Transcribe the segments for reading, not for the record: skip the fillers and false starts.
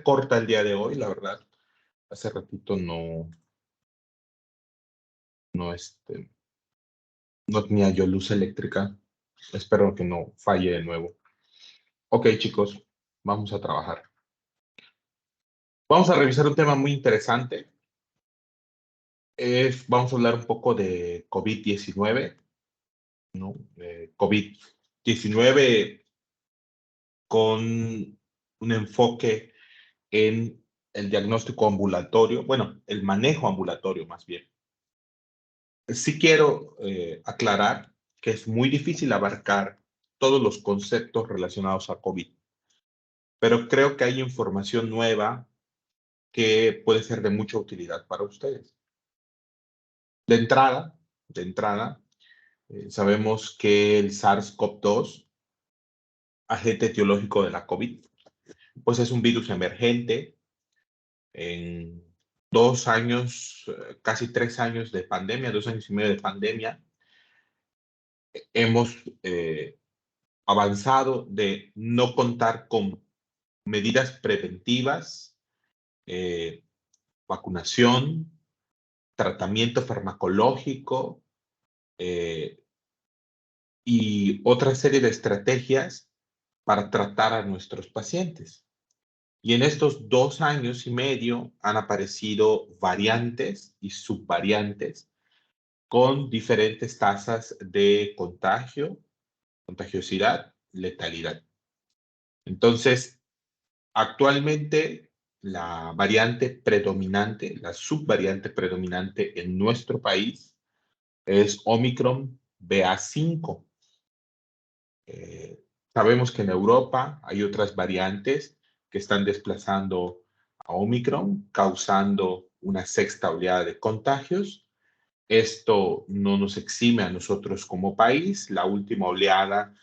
corta el día de hoy, la verdad. Hace ratito no, no tenía yo luz eléctrica. Espero que no falle de nuevo. Ok, chicos, vamos a trabajar. Vamos a revisar un tema muy interesante. Vamos a hablar un poco de COVID-19, ¿no? COVID-19 con un enfoque en el diagnóstico ambulatorio, bueno, el manejo ambulatorio más bien. Sí quiero aclarar que es muy difícil abarcar todos los conceptos relacionados a COVID, pero creo que hay información nueva que puede ser de mucha utilidad para ustedes. De entrada, sabemos que el SARS-CoV-2, agente etiológico de la COVID, pues es un virus emergente. En 2 años, casi 3 años de pandemia, 2 años y medio de pandemia, hemos avanzado de no contar con medidas preventivas, eh, vacunación, tratamiento farmacológico y otra serie de estrategias para tratar a nuestros pacientes. Y en estos 2 años y medio han aparecido variantes y subvariantes con diferentes tasas de contagio, contagiosidad, letalidad. Entonces, actualmente la variante predominante, la subvariante predominante en nuestro país es Omicron BA5. Sabemos que en Europa hay otras variantes que están desplazando a Omicron, causando una sexta oleada de contagios. Esto no nos exime a nosotros como país. La última oleada,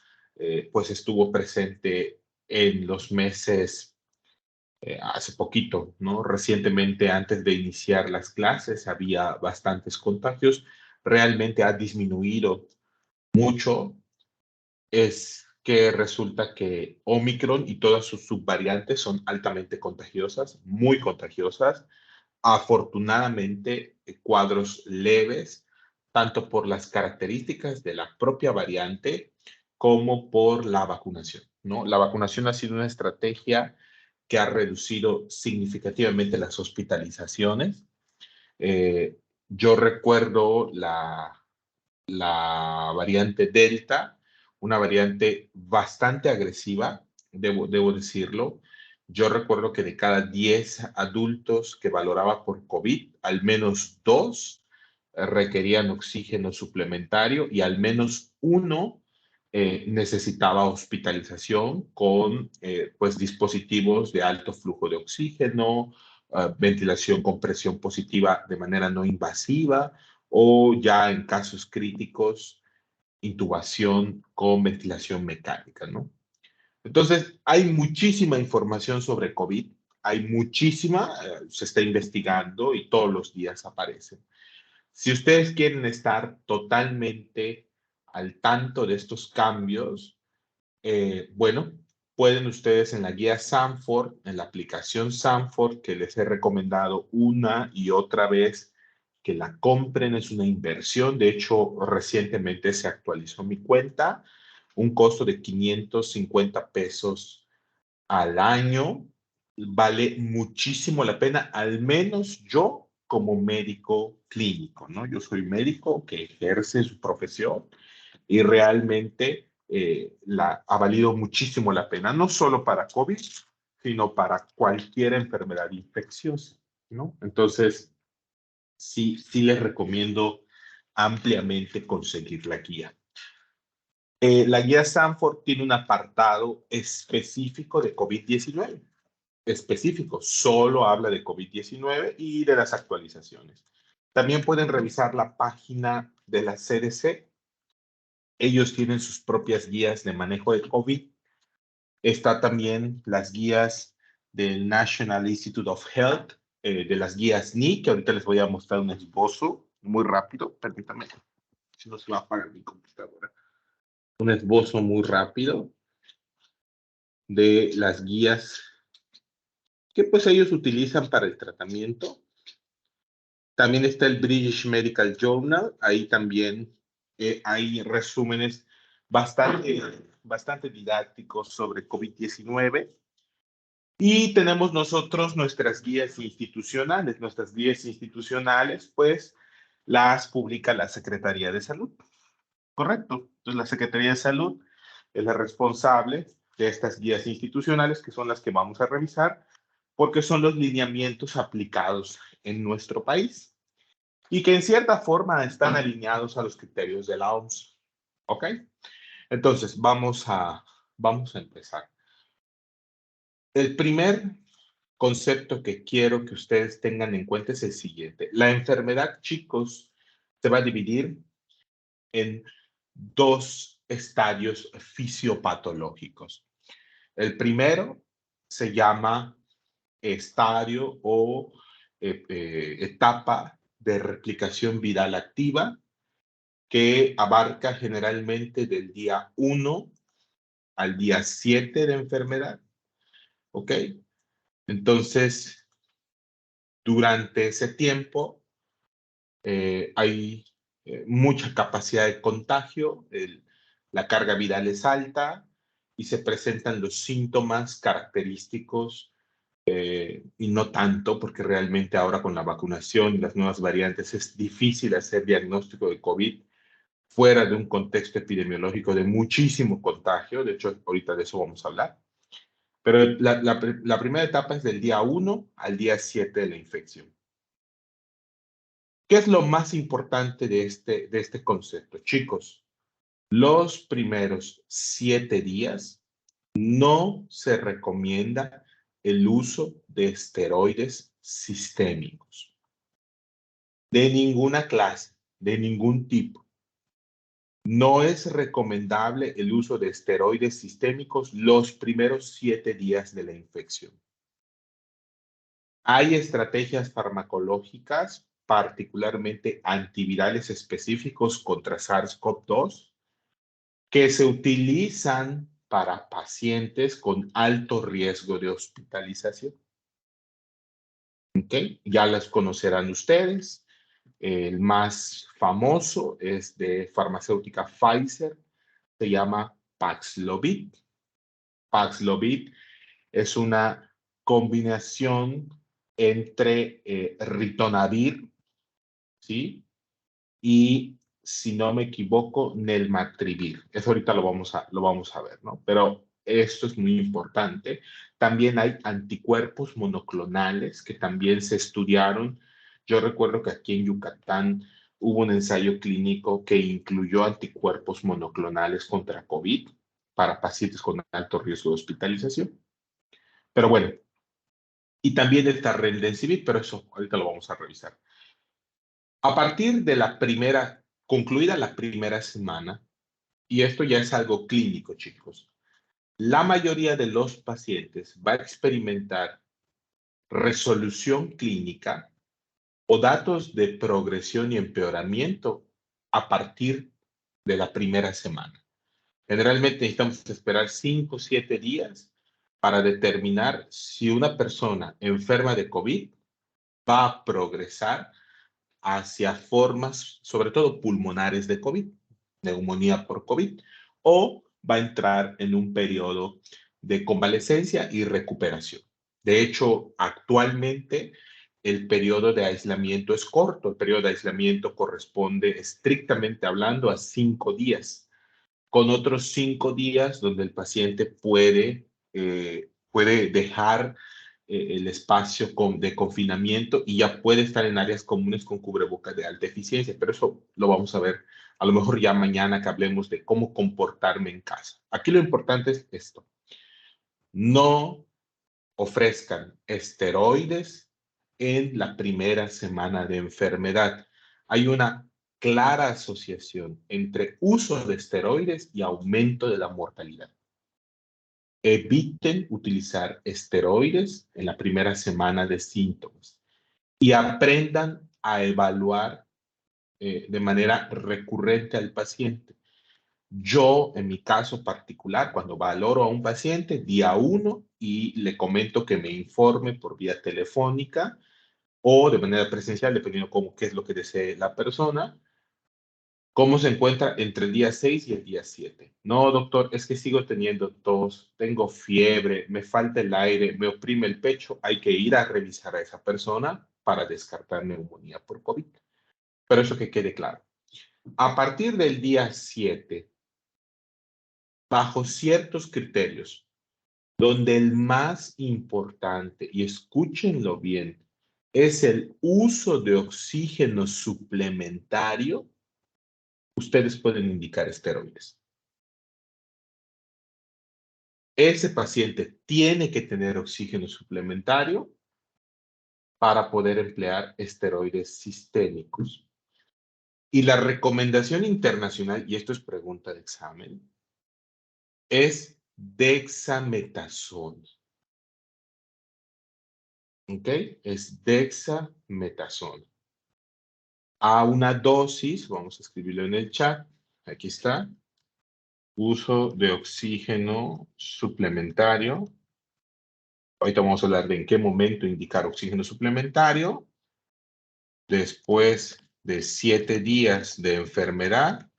pues estuvo presente en los meses, hace poquito, ¿no? Recientemente, antes de iniciar las clases, había bastantes contagios. Realmente ha disminuido mucho. Es que resulta que Omicron y todas sus subvariantes son altamente contagiosas, muy contagiosas. Afortunadamente, cuadros leves, tanto por las características de la propia variante como por la vacunación, ¿no? La vacunación ha sido una estrategia que ha reducido significativamente las hospitalizaciones. Eh, yo recuerdo la variante Delta, una variante bastante agresiva, debo decirlo. Yo recuerdo que de cada 10 adultos que valoraba por COVID, al menos 2 requerían oxígeno suplementario y al menos uno necesitaba hospitalización con pues, dispositivos de alto flujo de oxígeno, ventilación con presión positiva de manera no invasiva, o ya en casos críticos, intubación con ventilación mecánica, ¿no? Entonces, hay muchísima información sobre COVID, hay muchísima, se está investigando y todos los días aparecen. Si ustedes quieren estar totalmente al tanto de estos cambios, bueno, pueden ustedes en la guía Sanford, en la aplicación Sanford, que les he recomendado una y otra vez que la compren, es una inversión. De hecho, recientemente se actualizó mi cuenta, un costo de 550 pesos al año. Vale muchísimo la pena, al menos yo como médico clínico, ¿no? Yo soy médico que ejerce su profesión y realmente ha valido muchísimo la pena, no solo para COVID, sino para cualquier enfermedad infecciosa, ¿no? Entonces, sí les recomiendo ampliamente conseguir la guía. La guía Sanford tiene un apartado específico de COVID-19, específico, solo habla de COVID-19 y de las actualizaciones. También pueden revisar la página de la CDC. Ellos tienen sus propias guías de manejo de COVID. Está también las guías del National Institute of Health, de las guías NIC, que ahorita les voy a mostrar un esbozo muy rápido. Permítanme, si no se va a apagar mi computadora. Un esbozo muy rápido de las guías que pues ellos utilizan para el tratamiento. También está el British Medical Journal, ahí también hay resúmenes bastante didácticos sobre COVID-19. Y tenemos nosotros nuestras guías institucionales. Nuestras guías institucionales, pues, las publica la Secretaría de Salud. Correcto. Entonces, la Secretaría de Salud es la responsable de estas guías institucionales, que son las que vamos a revisar, porque son los lineamientos aplicados en nuestro país y que en cierta forma están alineados a los criterios de la OMS. ¿Ok? Entonces, vamos a empezar. El primer concepto que quiero que ustedes tengan en cuenta es el siguiente. La enfermedad, chicos, se va a dividir en dos estadios fisiopatológicos. El primero se llama estadio o etapa de replicación viral activa, que abarca generalmente del día 1 al día 7 de enfermedad. ¿Ok? Entonces, durante ese tiempo hay mucha capacidad de contagio, la carga viral es alta y se presentan los síntomas característicos y no tanto, porque realmente ahora con la vacunación y las nuevas variantes es difícil hacer diagnóstico de COVID fuera de un contexto epidemiológico de muchísimo contagio. De hecho, ahorita de eso vamos a hablar. Pero la primera etapa es del día 1 al día 7 de la infección. ¿Qué es lo más importante de este concepto? Chicos, los primeros 7 días no se recomienda el uso de esteroides sistémicos. De ninguna clase, de ningún tipo. No es recomendable el uso de esteroides sistémicos los primeros 7 días de la infección. Hay estrategias farmacológicas, particularmente antivirales específicos contra SARS-CoV-2, que se utilizan para pacientes con alto riesgo de hospitalización. ¿Okay? Ya las conocerán ustedes. El más famoso es de farmacéutica Pfizer, se llama Paxlovid. Paxlovid es una combinación entre ritonavir, ¿sí? Y, si no me equivoco, nelmatrivir. Eso ahorita lo vamos a ver, ¿no? Pero esto es muy importante. También hay anticuerpos monoclonales que también se estudiaron. Yo recuerdo que aquí en Yucatán hubo un ensayo clínico que incluyó anticuerpos monoclonales contra COVID para pacientes con alto riesgo de hospitalización. Pero bueno, y también está Remdesivir, pero eso ahorita lo vamos a revisar. A partir de concluida la primera semana, y esto ya es algo clínico, chicos, la mayoría de los pacientes va a experimentar resolución clínica o datos de progresión y empeoramiento a partir de la primera semana. Generalmente necesitamos esperar 5 o 7 días para determinar si una persona enferma de COVID va a progresar hacia formas, sobre todo pulmonares de COVID, neumonía por COVID, o va a entrar en un periodo de convalecencia y recuperación. De hecho, actualmente el periodo de aislamiento es corto. El periodo de aislamiento corresponde, estrictamente hablando, a 5 días, con otros 5 días donde el paciente puede dejar el espacio de confinamiento y ya puede estar en áreas comunes con cubrebocas de alta eficiencia, pero eso lo vamos a ver a lo mejor ya mañana que hablemos de cómo comportarme en casa. Aquí lo importante es esto. No ofrezcan esteroides en la primera semana de enfermedad. Hay una clara asociación entre uso de esteroides y aumento de la mortalidad. Eviten utilizar esteroides en la primera semana de síntomas y aprendan a evaluar de manera recurrente al paciente. Yo, en mi caso particular, cuando valoro a un paciente, día 1 y le comento que me informe por vía telefónica o de manera presencial, dependiendo qué es lo que desee la persona, cómo se encuentra entre el día 6 y el día 7. No, doctor, es que sigo teniendo tos, tengo fiebre, me falta el aire, me oprime el pecho. Hay que ir a revisar a esa persona para descartar neumonía por COVID. Pero eso que quede claro. A partir del día 7, bajo ciertos criterios, donde el más importante, y escúchenlo bien, es el uso de oxígeno suplementario, ustedes pueden indicar esteroides. Ese paciente tiene que tener oxígeno suplementario para poder emplear esteroides sistémicos. Y la recomendación internacional, y esto es pregunta de examen, es dexametasona. ¿Ok? Es dexametasona. A una dosis, vamos a escribirlo en el chat, aquí está, uso de oxígeno suplementario. Ahorita vamos a hablar de en qué momento indicar oxígeno suplementario. Después de 7 días de enfermedad.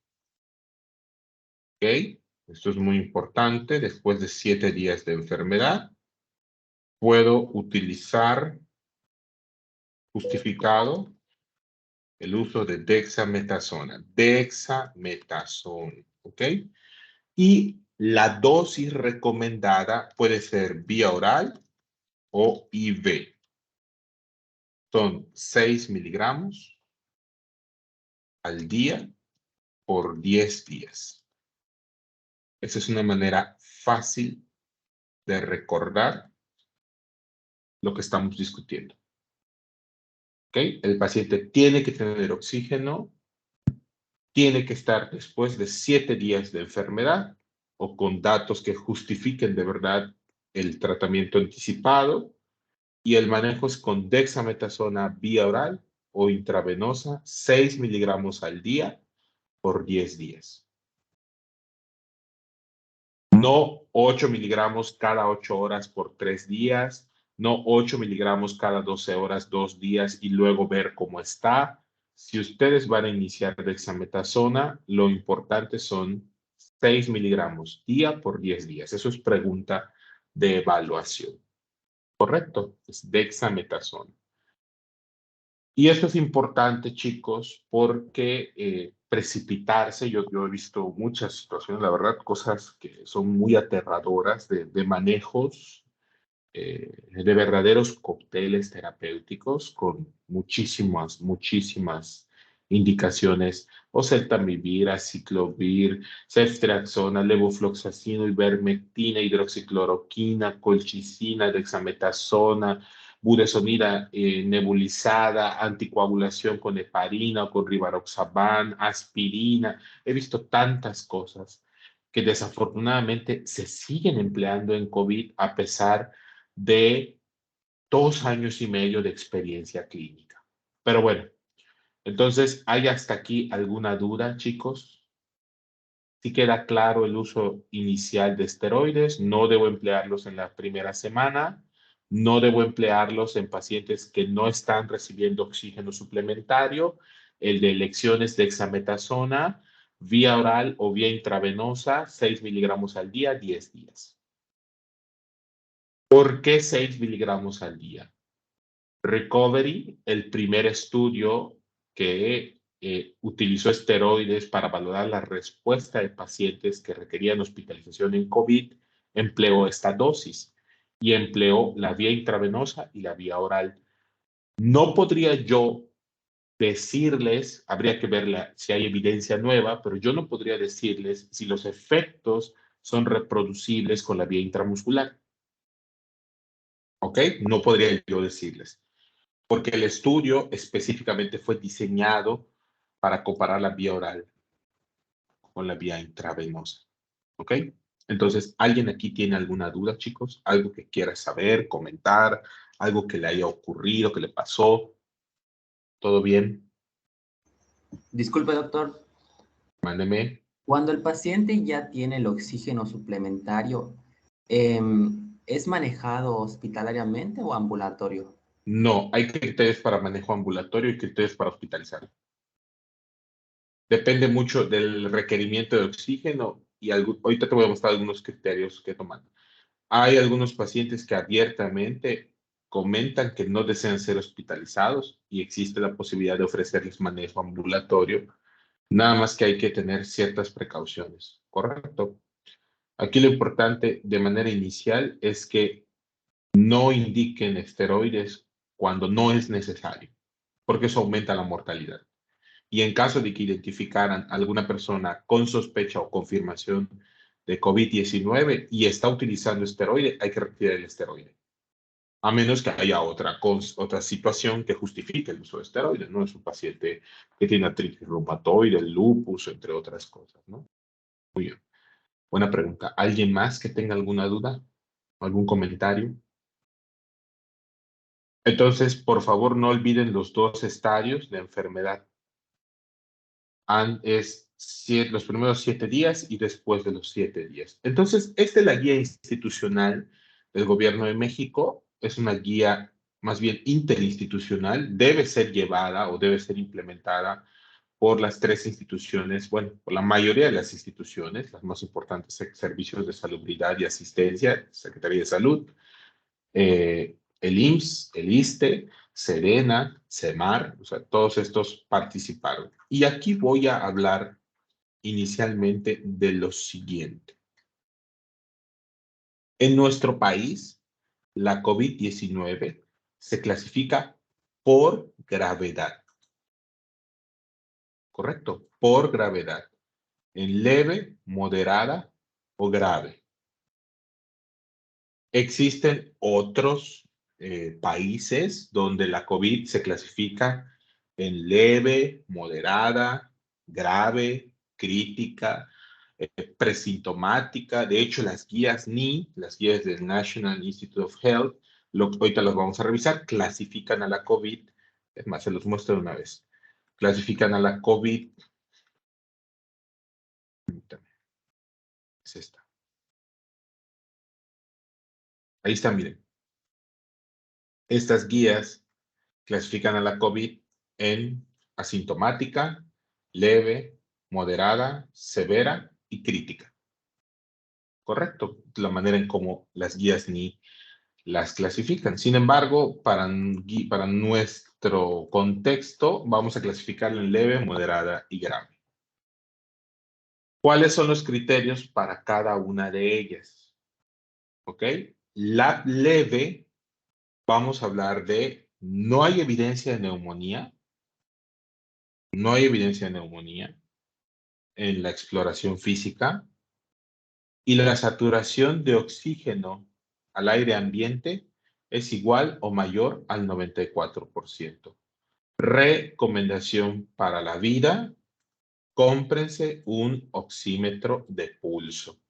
¿Ok? Esto es muy importante. Después de 7 días de enfermedad, puedo utilizar justificado el uso de dexametasona. Dexametasona. ¿Ok? Y la dosis recomendada puede ser vía oral o IV. Son 6 miligramos al día por 10 días. Esa es una manera fácil de recordar lo que estamos discutiendo. ¿Ok? El paciente tiene que tener oxígeno, tiene que estar después de 7 días de enfermedad o con datos que justifiquen de verdad el tratamiento anticipado, y el manejo es con dexametasona vía oral o intravenosa, 6 miligramos al día por 10 días. No 8 miligramos cada 8 horas por 3 días, no 8 miligramos cada 12 horas, 2 días y luego ver cómo está. Si ustedes van a iniciar dexametasona, lo importante son 6 miligramos día por 10 días. Eso es pregunta de evaluación. ¿Correcto? Es dexametasona. Y esto es importante, chicos, porque precipitarse, yo he visto muchas situaciones, la verdad, cosas que son muy aterradoras de manejos, de verdaderos cócteles terapéuticos con muchísimas indicaciones, oseltamivir, aciclovir, ceftriaxona, levofloxacino, ivermectina, hidroxicloroquina, colchicina, dexametasona, budesonida nebulizada, anticoagulación con heparina o con rivaroxaban, aspirina. He visto tantas cosas que desafortunadamente se siguen empleando en COVID a pesar de 2 años y medio de experiencia clínica. Pero bueno, entonces, ¿hay hasta aquí alguna duda, chicos? Si queda claro el uso inicial de esteroides, no debo emplearlos en la primera semana, no debo emplearlos en pacientes que no están recibiendo oxígeno suplementario, el de elecciones de dexametasona, vía oral o vía intravenosa, 6 miligramos al día, 10 días. ¿Por qué 6 miligramos al día? Recovery, el primer estudio que utilizó esteroides para valorar la respuesta de pacientes que requerían hospitalización en COVID, empleó esta dosis y empleó la vía intravenosa y la vía oral. No podría yo decirles, habría que ver si hay evidencia nueva, pero yo no podría decirles si los efectos son reproducibles con la vía intramuscular. ¿Ok? No podría yo decirles, porque el estudio específicamente fue diseñado para comparar la vía oral con la vía intravenosa. ¿Ok? Entonces, ¿alguien aquí tiene alguna duda, chicos? ¿Algo que quiera saber, comentar? ¿Algo que le haya ocurrido, que le pasó? ¿Todo bien? Disculpe, doctor. Mándeme. Cuando el paciente ya tiene el oxígeno suplementario, ¿es manejado hospitalariamente o ambulatorio? No, hay criterios para manejo ambulatorio y criterios para hospitalizar. Depende mucho del requerimiento de oxígeno y ahorita te voy a mostrar algunos criterios que toman. Hay algunos pacientes que abiertamente comentan que no desean ser hospitalizados y existe la posibilidad de ofrecerles manejo ambulatorio, nada más que hay que tener ciertas precauciones, ¿correcto? Aquí lo importante de manera inicial es que no indiquen esteroides cuando no es necesario, porque eso aumenta la mortalidad. Y en caso de que identificaran alguna persona con sospecha o confirmación de COVID-19 y está utilizando esteroide, hay que retirar el esteroide. A menos que haya otra situación que justifique el uso de esteroides, ¿no? Es un paciente que tiene artritis reumatoide, lupus, entre otras cosas, ¿no? Muy bien. Buena pregunta. ¿Alguien más que tenga alguna duda? ¿Algún comentario? Entonces, por favor, no olviden los dos estadios de enfermedad. Los primeros 7 días y después de los 7 días. Entonces, esta es la guía institucional del Gobierno de México. Es una guía más bien interinstitucional. Debe ser llevada o debe ser implementada por las tres instituciones, bueno, por la mayoría de las instituciones, las más importantes, Servicios de Salubridad y Asistencia, Secretaría de Salud, el IMSS, el ISSSTE, Sedena, CEMAR, o sea, todos estos participaron. Y aquí voy a hablar inicialmente de lo siguiente. En nuestro país, la COVID-19 se clasifica por gravedad, ¿correcto? Por gravedad, en leve, moderada o grave. Existen otros países donde la COVID se clasifica en leve, moderada, grave, crítica, presintomática. De hecho, las guías NI, las guías del National Institute of Health, ahorita las vamos a revisar, clasifican a la COVID, es más, se los muestro de una vez, clasifican a la COVID, es esta. Ahí está, miren. Estas guías clasifican a la COVID en asintomática, leve, moderada, severa y crítica. Correcto, la manera en cómo las guías ni las clasifican. Sin embargo, para nuestro contexto, vamos a clasificarla en leve, moderada y grave. ¿Cuáles son los criterios para cada una de ellas? ¿Ok? La leve, vamos a hablar de no hay evidencia de neumonía, no hay evidencia de neumonía en la exploración física y la saturación de oxígeno al aire ambiente es igual o mayor al 94%. Recomendación para la vida, cómprense un oxímetro de pulso.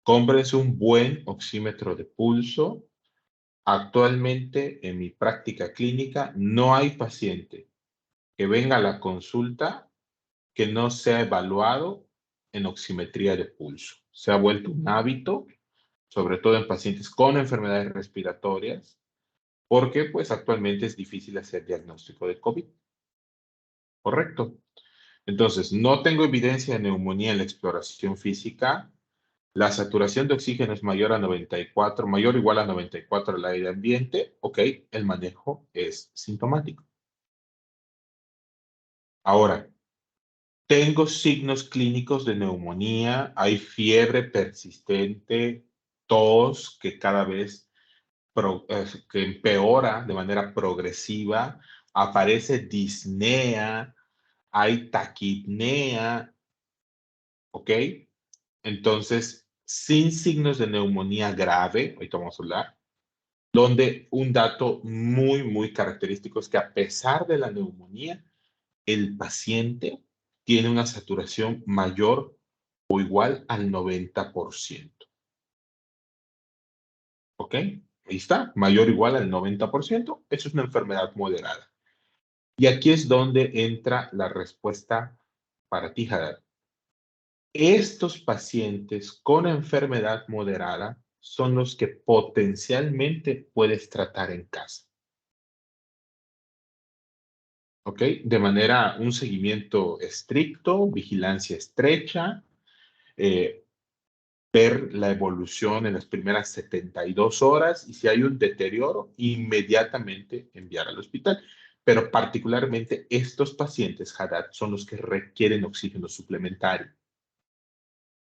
Cómprense un buen oxímetro de pulso. Actualmente en mi práctica clínica no hay paciente que venga a la consulta que no sea evaluado en oximetría de pulso. Se ha vuelto un hábito, sobre todo en pacientes con enfermedades respiratorias, porque pues actualmente es difícil hacer diagnóstico de COVID. Correcto. Entonces, no tengo evidencia de neumonía en la exploración física. La saturación de oxígeno es mayor a 94, mayor o igual a 94 al aire ambiente. Ok, el manejo es sintomático. Ahora, tengo signos clínicos de neumonía, hay fiebre persistente, tos que cada vez que empeora de manera progresiva, aparece disnea, hay taquipnea, ¿ok? Entonces, sin signos de neumonía grave, ahorita vamos a hablar, donde un dato muy característico es que a pesar de la neumonía, el paciente tiene una saturación mayor o igual al 90%. ¿Ok? Ahí está, mayor o igual al 90%. Eso es una enfermedad moderada. Y aquí es donde entra la respuesta para ti, Hadad. Estos pacientes con enfermedad moderada son los que potencialmente puedes tratar en casa. ¿Ok? De manera, un seguimiento estricto, vigilancia estrecha, eh, ver la evolución en las primeras 72 horas y si hay un deterioro, inmediatamente enviar al hospital. Pero particularmente estos pacientes, Haddad, son los que requieren oxígeno suplementario.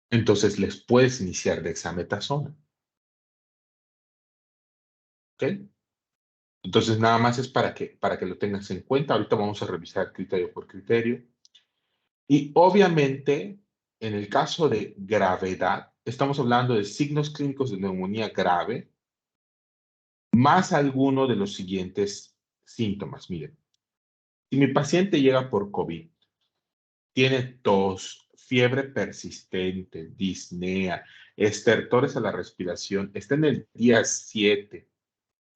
Entonces les puedes iniciar dexametasona. ¿Ok? Entonces nada más es para que lo tengas en cuenta. Ahorita vamos a revisar criterio por criterio. Y obviamente, en el caso de gravedad, estamos hablando de signos clínicos de neumonía grave, más alguno de los siguientes síntomas. Miren, si mi paciente llega por COVID, tiene tos, fiebre persistente, disnea, estertores a la respiración, está en el día 7,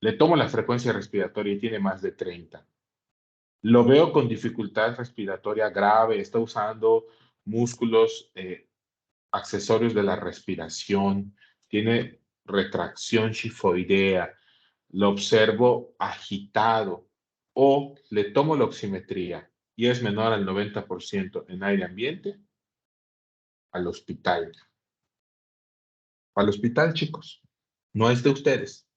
le tomo la frecuencia respiratoria y tiene más de 30. Lo veo con dificultad respiratoria grave, está usando músculos accesorios de la respiración, tiene retracción shifoidea, lo observo agitado o le tomo la oximetría y es menor al 90% en aire ambiente, al hospital. Al hospital, chicos. No es de ustedes.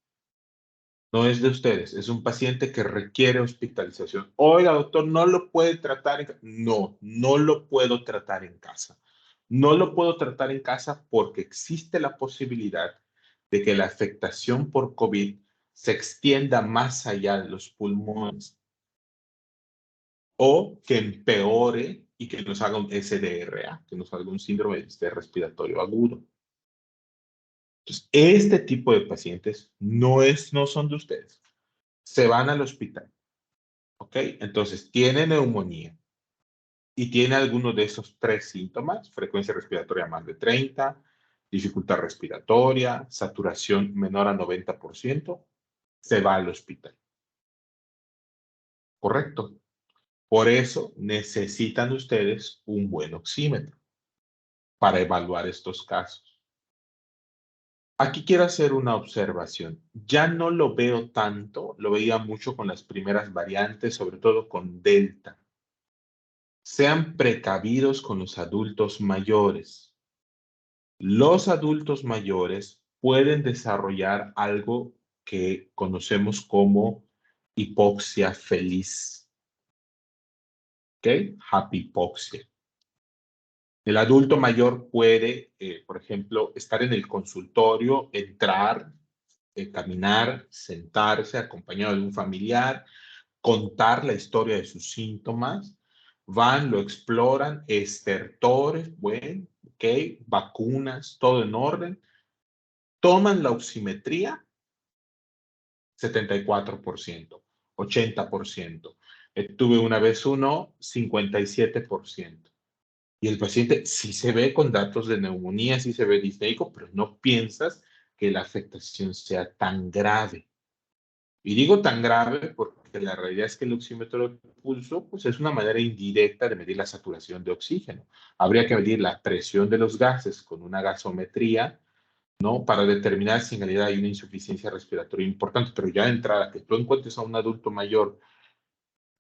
No es de ustedes. Es un paciente que requiere hospitalización. Oiga, doctor, ¿no lo puede tratar en casa? No, no lo puedo tratar en casa. No lo puedo tratar en casa porque existe la posibilidad de que la afectación por COVID se extienda más allá de los pulmones o que empeore y que nos haga un SDRA, que nos haga un síndrome de respiratorio agudo. Entonces, este tipo de pacientes no son de ustedes. Se van al hospital, ¿ok? Entonces, tiene neumonía y tiene alguno de esos tres síntomas, frecuencia respiratoria más de 30, dificultad respiratoria, saturación menor a 90%, se va al hospital. ¿Correcto? Por eso necesitan ustedes un buen oxímetro para evaluar estos casos. Aquí quiero hacer una observación. Ya no lo veo tanto, lo veía mucho con las primeras variantes, sobre todo con Delta. Sean precavidos con los adultos mayores. Los adultos mayores pueden desarrollar algo que conocemos como hipoxia feliz. ¿Ok? Happy hipoxia. El adulto mayor puede, por ejemplo, estar en el consultorio, entrar, caminar, sentarse acompañado de un familiar, contar la historia de sus síntomas, van, lo exploran, estertores, bueno, ok, vacunas, todo en orden, toman la oximetría, 74%, 80%. Tuve una vez uno, 57%. Y el paciente sí se ve con datos de neumonía, sí se ve disneico, pero no piensas que la afectación sea tan grave. Y digo tan grave porque la realidad es que el oxímetro de pulso pues es una manera indirecta de medir la saturación de oxígeno. Habría que medir la presión de los gases con una gasometría, ¿no? Para determinar si en realidad hay una insuficiencia respiratoria importante. Pero ya de entrada, que tú encuentres a un adulto mayor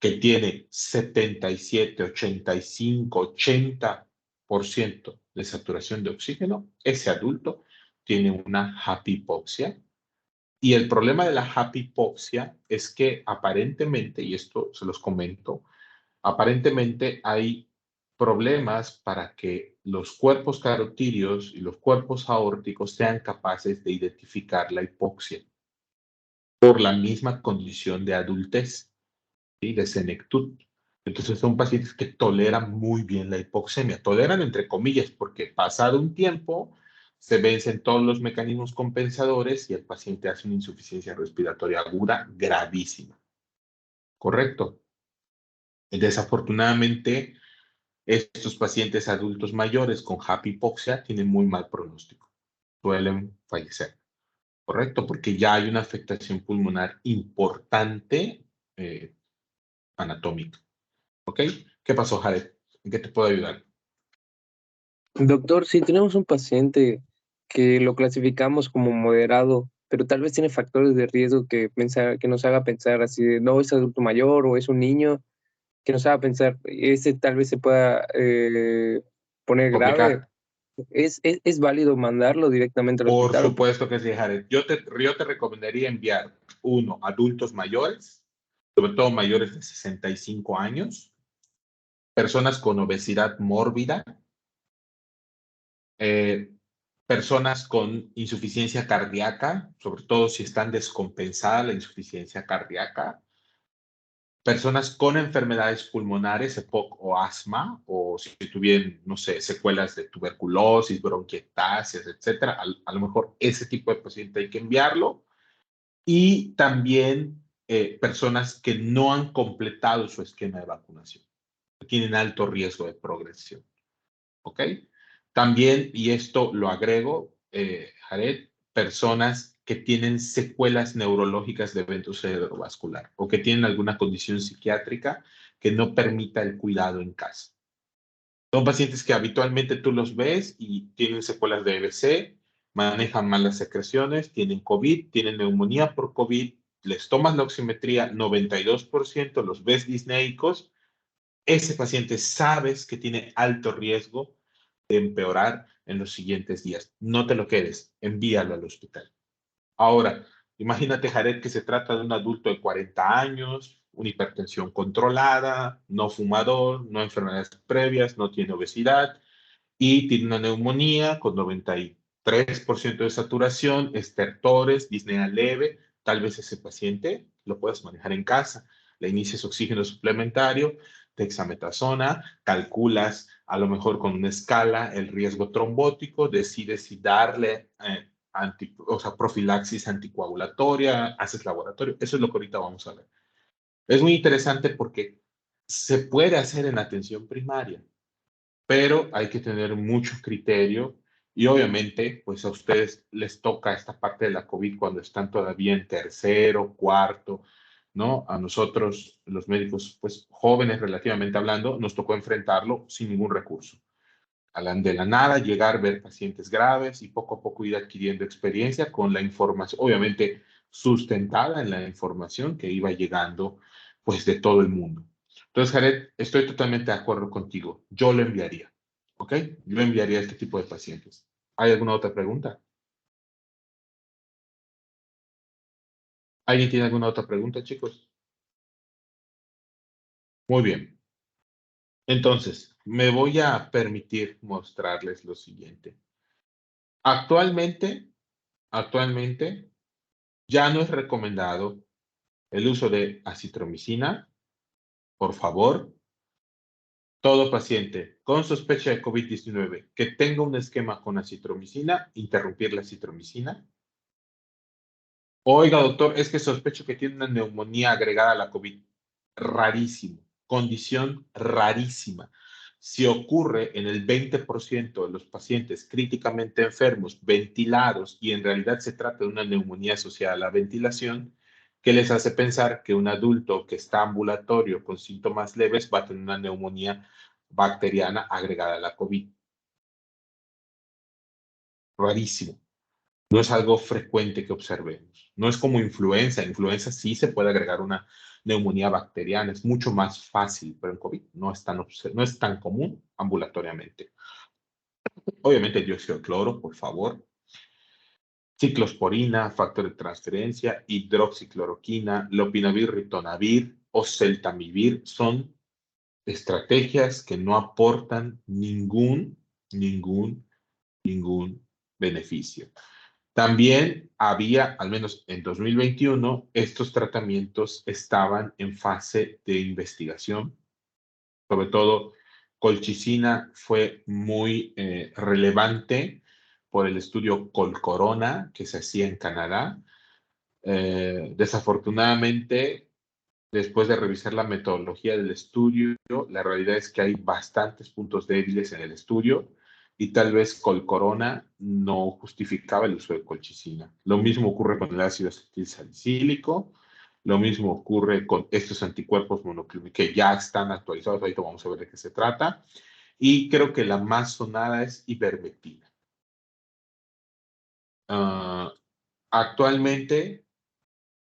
que tiene 77, 85, 80% de saturación de oxígeno, ese adulto tiene una hipoxia. Y el problema de la hipoxia es que aparentemente, y esto se los comento, aparentemente hay problemas para que los cuerpos carotídeos y los cuerpos aórticos sean capaces de identificar la hipoxia por la misma condición de adultez, ¿sí? De senectud. Entonces son pacientes que toleran muy bien la hipoxemia. Toleran entre comillas porque pasado un tiempo se vencen todos los mecanismos compensadores y el paciente hace una insuficiencia respiratoria aguda gravísima. ¿Correcto? Desafortunadamente, estos pacientes adultos mayores con hipoxia tienen muy mal pronóstico. Suelen fallecer. ¿Correcto? Porque ya hay una afectación pulmonar importante anatómica. ¿Ok? ¿Qué pasó, Jared? ¿En qué te puedo ayudar? Doctor, si tenemos un paciente que lo clasificamos como moderado, pero tal vez tiene factores de riesgo que nos haga pensar así de, no es adulto mayor o es un niño, que nos haga pensar, ese tal vez se pueda poner grave, Complicar. ¿es válido mandarlo directamente al Por hospital? supuesto que sí, Jared. Yo te recomendaría enviar, uno, adultos mayores, sobre todo mayores de 65 años, personas con obesidad mórbida, eh, personas con insuficiencia cardíaca, sobre todo si están descompensada la insuficiencia cardíaca, personas con enfermedades pulmonares, EPOC o asma, o si tuvieran, no sé, secuelas de tuberculosis, bronquiectasias, etcétera, a lo mejor ese tipo de paciente hay que enviarlo. Y también personas que no han completado su esquema de vacunación, que tienen alto riesgo de progresión. ¿Ok? También, y esto lo agrego, Jared, personas que tienen secuelas neurológicas de evento cerebrovascular o que tienen alguna condición psiquiátrica que no permita el cuidado en casa. Son pacientes que habitualmente tú los ves y tienen secuelas de EBC, manejan mal las secreciones, tienen COVID, tienen neumonía por COVID, les tomas la oximetría 92%, los ves disnéicos, ese paciente sabes que tiene alto riesgo de empeorar en los siguientes días. No te lo quedes, envíalo al hospital. Ahora, imagínate, Jared, que se trata de un adulto de 40 años, una hipertensión controlada, no fumador, no enfermedades previas, no tiene obesidad y tiene una neumonía con 93% de saturación, estertores, disnea leve. Tal vez ese paciente lo puedas manejar en casa. Le inicias oxígeno suplementario, dexametasona, calculas a lo mejor con una escala el riesgo trombótico, decides si darle o sea, profilaxis anticoagulatoria, haces laboratorio. Eso es lo que ahorita vamos a ver. Es muy interesante porque se puede hacer en atención primaria, pero hay que tener mucho criterio y obviamente, pues a ustedes les toca esta parte de la COVID cuando están todavía en tercero, cuarto, ¿no? A nosotros, los médicos, pues jóvenes relativamente hablando, nos tocó enfrentarlo sin ningún recurso. De la nada, llegar, ver pacientes graves y poco a poco ir adquiriendo experiencia con la información, obviamente sustentada en la información que iba llegando, pues de todo el mundo. Entonces, Jared, estoy totalmente de acuerdo contigo. Yo lo enviaría, ¿ok? Yo enviaría a este tipo de pacientes. ¿Hay alguna otra pregunta? ¿Alguien tiene alguna otra pregunta, chicos? Muy bien. Entonces, me voy a permitir mostrarles lo siguiente. Actualmente, ya no es recomendado el uso de acitromicina. Por favor, todo paciente con sospecha de COVID-19 que tenga un esquema con acitromicina, interrumpir la acitromicina. Oiga, doctor, es que sospecho que tiene una neumonía agregada a la COVID. Rarísimo, condición rarísima. Si ocurre en el 20% de los pacientes críticamente enfermos, ventilados, y en realidad se trata de una neumonía asociada a la ventilación, ¿qué les hace pensar que un adulto que está ambulatorio con síntomas leves va a tener una neumonía bacteriana agregada a la COVID? Rarísimo. No es algo frecuente que observemos. No es como influenza. En influenza sí se puede agregar una neumonía bacteriana. Es mucho más fácil, pero en COVID no es tan común ambulatoriamente. Obviamente el dióxido de cloro, por favor. Ciclosporina, factor de transferencia, hidroxicloroquina, lopinavir, ritonavir o celtamivir son estrategias que no aportan ningún beneficio. También había, al menos en 2021, estos tratamientos estaban en fase de investigación. Sobre todo, colchicina fue muy relevante por el estudio Colcorona que se hacía en Canadá. Desafortunadamente, después de revisar la metodología del estudio, la realidad es que hay bastantes puntos débiles en el estudio y tal vez Colcorona no justificaba el uso de colchicina. Lo mismo ocurre con el ácido acetilsalicílico, lo mismo ocurre con estos anticuerpos monoclínicos que ya están actualizados, ahorita vamos a ver de qué se trata. Y creo que la más sonada es ivermectina. Actualmente,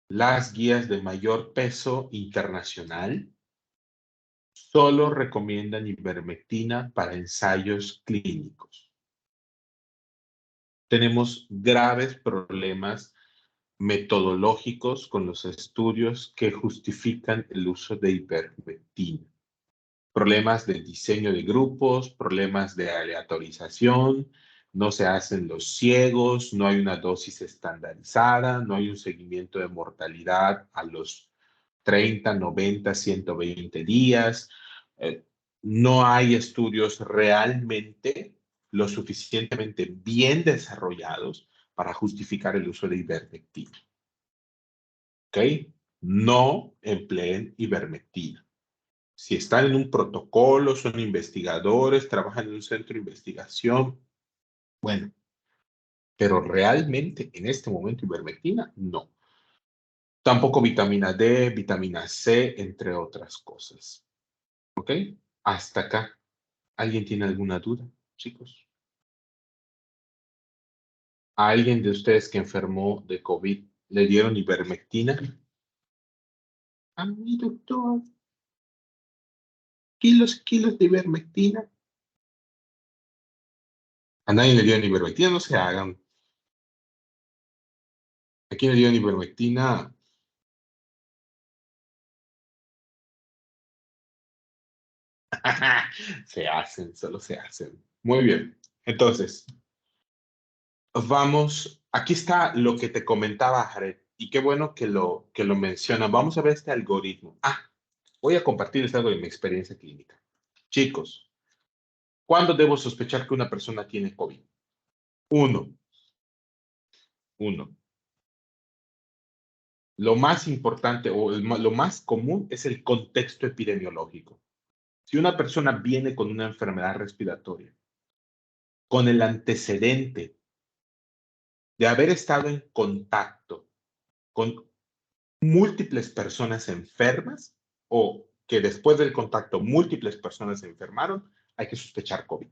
las guías de mayor peso internacional solo recomiendan ivermectina para ensayos clínicos. Tenemos graves problemas metodológicos con los estudios que justifican el uso de ivermectina. Problemas de diseño de grupos, problemas de aleatorización, no se hacen los ciegos, no hay una dosis estandarizada, no hay un seguimiento de mortalidad a los 30, 90, 120 días. No hay estudios realmente lo suficientemente bien desarrollados para justificar el uso de ivermectina. ¿Ok? No empleen ivermectina. Si están en un protocolo, son investigadores, trabajan en un centro de investigación, bueno, pero realmente en este momento ivermectina, no. Tampoco vitamina D, vitamina C, entre otras cosas. ¿Ok? Hasta acá. ¿Alguien tiene alguna duda, chicos? ¿A alguien de ustedes que enfermó de COVID le dieron ivermectina? A mi doctor. Kilos de ivermectina. A nadie le dieron ivermectina, no se hagan. ¿A quién le dieron ivermectina? Se hacen, solo se hacen. Muy bien. Entonces, vamos, aquí está lo que te comentaba, Jared, y qué bueno que lo menciona. Vamos a ver este algoritmo. Voy a compartirles algo de mi experiencia clínica. Chicos, ¿cuándo debo sospechar que una persona tiene COVID? Uno. Lo más importante o lo más común es el contexto epidemiológico. Si una persona viene con una enfermedad respiratoria, con el antecedente de haber estado en contacto con múltiples personas enfermas o que después del contacto múltiples personas se enfermaron, hay que sospechar COVID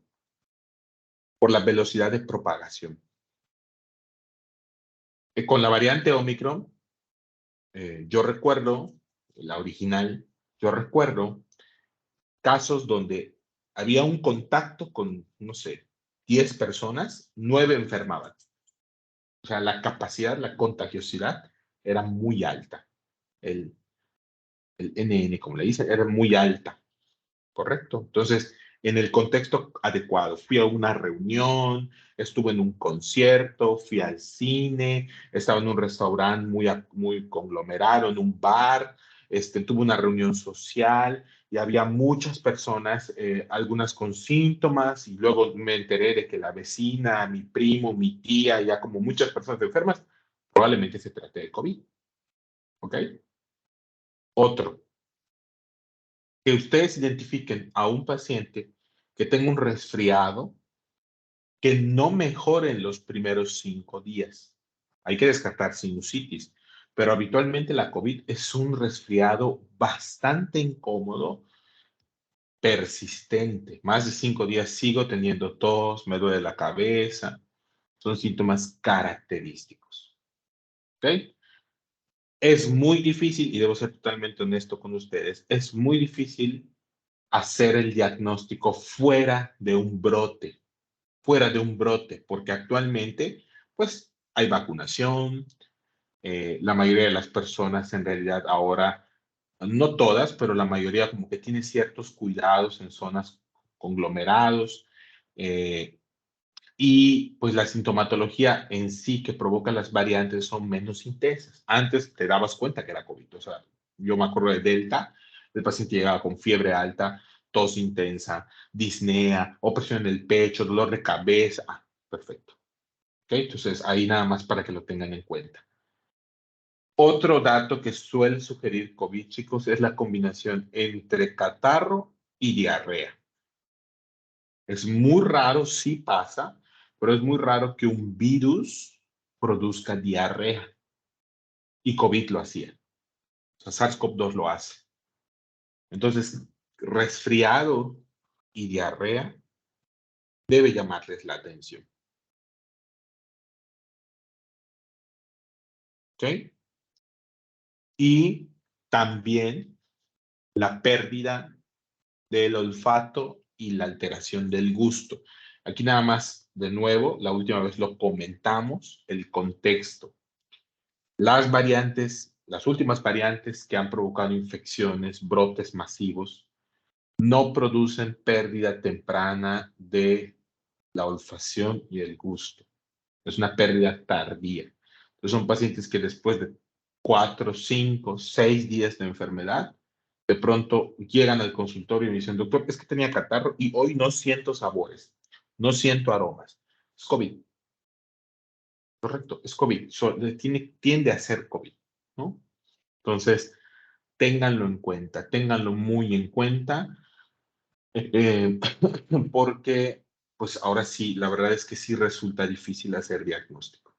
por la velocidad de propagación. Con la variante Omicron, yo recuerdo, la original, yo recuerdo casos donde había un contacto con, no sé, 10 personas, 9 enfermaban. O sea, la capacidad, la contagiosidad era muy alta. El NN, como le dicen, era muy alta. ¿Correcto? Entonces, en el contexto adecuado, fui a una reunión, estuve en un concierto, fui al cine, estaba en un restaurante muy conglomerado, en un bar, tuve una reunión social y había muchas personas, algunas con síntomas, y luego me enteré de que la vecina, mi primo, mi tía, ya como muchas personas enfermas, probablemente se trate de COVID. ¿Ok? Otro, que ustedes identifiquen a un paciente que tenga un resfriado que no mejore en los primeros 5 días. Hay que descartar sinusitis, pero habitualmente la COVID es un resfriado bastante incómodo, persistente. Más de 5 días sigo teniendo tos, me duele la cabeza. Son síntomas característicos. ¿Ok? Es muy difícil, y debo ser totalmente honesto con ustedes, es muy difícil hacer el diagnóstico fuera de un brote, porque actualmente, pues, hay vacunación, la mayoría de las personas en realidad ahora, no todas, pero la mayoría como que tiene ciertos cuidados en zonas conglomerados, y pues la sintomatología en sí que provoca las variantes son menos intensas. Antes te dabas cuenta que era COVID, o sea, yo me acuerdo de Delta, el paciente llegaba con fiebre alta, tos intensa, disnea, opresión en el pecho, dolor de cabeza. Perfecto. ¿Ok? Entonces, ahí nada más para que lo tengan en cuenta. Otro dato que suele sugerir COVID, chicos, es la combinación entre catarro y diarrea. Es muy raro, sí pasa, pero es muy raro que un virus produzca diarrea. Y COVID lo hacía. O sea, SARS-CoV-2 lo hace. Entonces, resfriado y diarrea debe llamarles la atención. ¿Ok? Y también la pérdida del olfato y la alteración del gusto. Aquí nada más, de nuevo, la última vez lo comentamos, el contexto. Las variantes, las últimas variantes que han provocado infecciones, brotes masivos, no producen pérdida temprana de la olfacción y el gusto. Es una pérdida tardía. Entonces son pacientes que después de 4, 5, 6 días de enfermedad, de pronto llegan al consultorio y me dicen, doctor, es que tenía catarro y hoy no siento sabores, no siento aromas. Es COVID. Correcto, es COVID. Tiende a ser COVID, ¿no? Entonces, ténganlo en cuenta, ténganlo muy en cuenta, eh, porque pues ahora sí, la verdad es que sí resulta difícil hacer diagnóstico.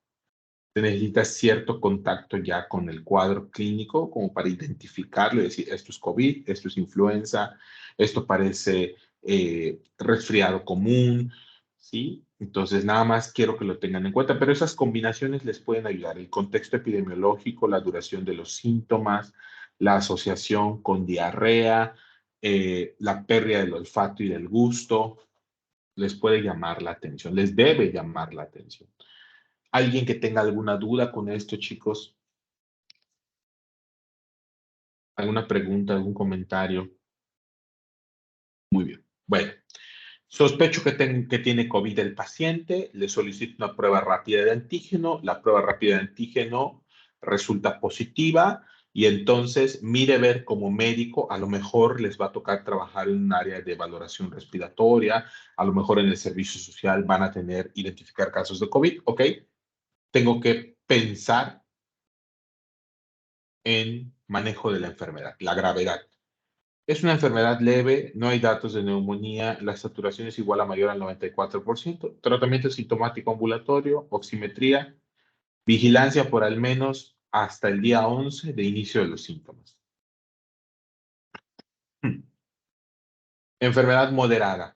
Se necesita cierto contacto ya con el cuadro clínico como para identificarlo y decir, esto es COVID, esto es influenza, esto parece resfriado común, ¿sí? Entonces, nada más quiero que lo tengan en cuenta, pero esas combinaciones les pueden ayudar. El contexto epidemiológico, la duración de los síntomas, la asociación con diarrea, la pérdida del olfato y del gusto, les puede llamar la atención, les debe llamar la atención. ¿Alguien que tenga alguna duda con esto, chicos? ¿Alguna pregunta, algún comentario? Muy bien. Bueno, sospecho que tiene COVID el paciente, le solicito una prueba rápida de antígeno, la prueba rápida de antígeno resulta positiva y entonces mire ver como médico, a lo mejor les va a tocar trabajar en un área de valoración respiratoria, a lo mejor en el servicio social van a identificar casos de COVID, ¿ok? Tengo que pensar en manejo de la enfermedad, la gravedad. Es una enfermedad leve, no hay datos de neumonía, la saturación es igual a mayor al 94%, tratamiento sintomático ambulatorio, oximetría, vigilancia por al menos hasta el día 11 de inicio de los síntomas. Enfermedad moderada.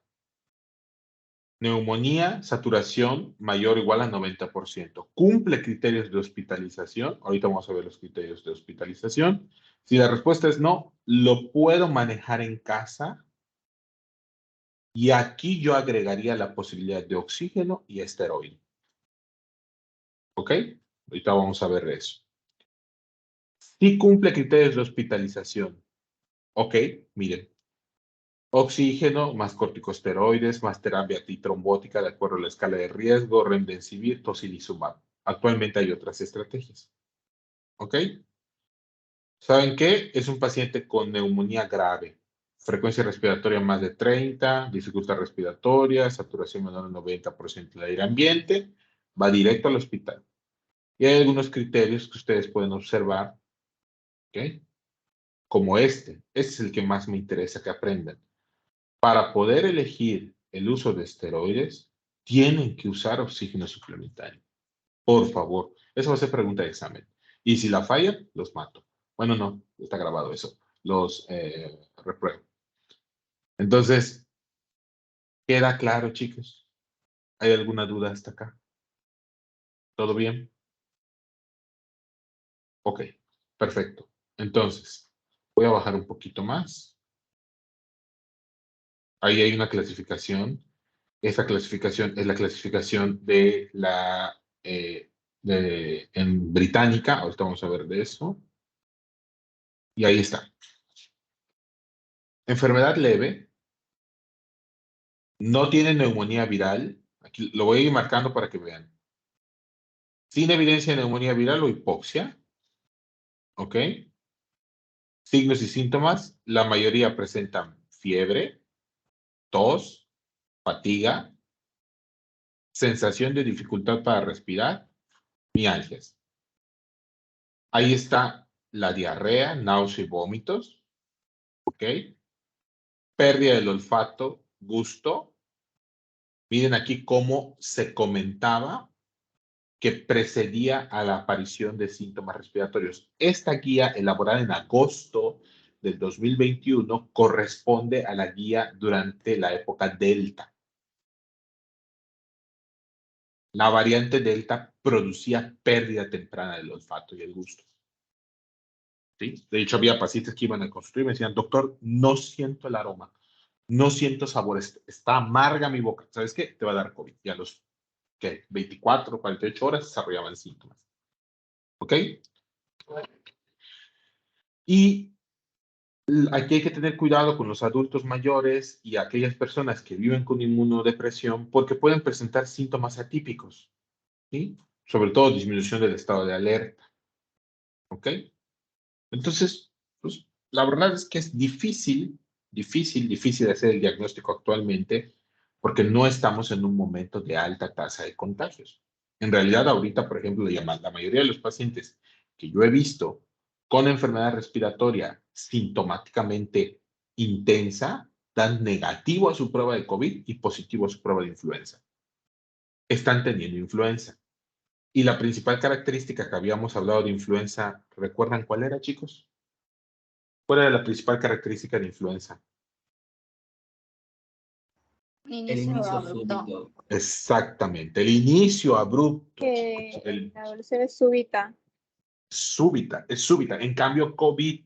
Neumonía, saturación mayor o igual a 90%. ¿Cumple criterios de hospitalización? Ahorita vamos a ver los criterios de hospitalización. Si la respuesta es no, lo puedo manejar en casa. Y aquí yo agregaría la posibilidad de oxígeno y esteroide. ¿Ok? Ahorita vamos a ver eso. Si cumple criterios de hospitalización. Ok, miren. Oxígeno, más corticosteroides, más terapia antitrombótica de acuerdo a la escala de riesgo, remdesivir, tocilizumab. Actualmente hay otras estrategias. ¿Ok? ¿Saben qué? Es un paciente con neumonía grave. Frecuencia respiratoria más de 30, dificultad respiratoria, saturación menor al 90% del aire ambiente. Va directo al hospital. Y hay algunos criterios que ustedes pueden observar, ¿ok? Como este. Este es el que más me interesa que aprendan. Para poder elegir el uso de esteroides, tienen que usar oxígeno suplementario. Por favor. Esa va a ser pregunta de examen. Y si la fallan, los mato. Bueno, no, está grabado eso. Los repruebo. Entonces, ¿queda claro, chicos? ¿Hay alguna duda hasta acá? ¿Todo bien? Ok, perfecto. Entonces, voy a bajar un poquito más. Ahí hay una clasificación. Esa clasificación es la clasificación de la en británica. Ahorita vamos a ver de eso. Y ahí está. Enfermedad leve. No tiene neumonía viral. Aquí lo voy a ir marcando para que vean. Sin evidencia de neumonía viral o hipoxia. ¿Ok? Signos y síntomas. La mayoría presentan fiebre, tos, fatiga, sensación de dificultad para respirar, mialgias. Ahí está la diarrea, náusea y vómitos. ¿Ok? Pérdida del olfato, gusto. Miren aquí cómo se comentaba que precedía a la aparición de síntomas respiratorios. Esta guía, elaborada en agosto del 2021 corresponde a la guía durante la época Delta. La variante Delta producía pérdida temprana del olfato y el gusto. ¿Sí? De hecho, había pacientes que iban al consultorio y me decían, doctor, no siento el aroma, no siento sabor, está amarga mi boca. ¿Sabes qué? Te va a dar COVID. Y a los 24, 48 horas desarrollaban síntomas. ¿Ok? Y aquí hay que tener cuidado con los adultos mayores y aquellas personas que viven con inmunodepresión porque pueden presentar síntomas atípicos, ¿sí? Sobre todo disminución del estado de alerta. ¿Ok? Entonces, pues, la verdad es que es difícil hacer el diagnóstico actualmente porque no estamos en un momento de alta tasa de contagios. En realidad, ahorita, por ejemplo, la mayoría de los pacientes que yo he visto con enfermedad respiratoria sintomáticamente intensa dan negativo a su prueba de COVID y positivo a su prueba de influenza. Están teniendo influenza. Y la principal característica que habíamos hablado de influenza, ¿recuerdan cuál era, chicos? ¿Cuál era la principal característica de influenza? El inicio súbito. Exactamente, el inicio abrupto. Que chicos, la evolución es súbita. es súbita. En cambio, COVID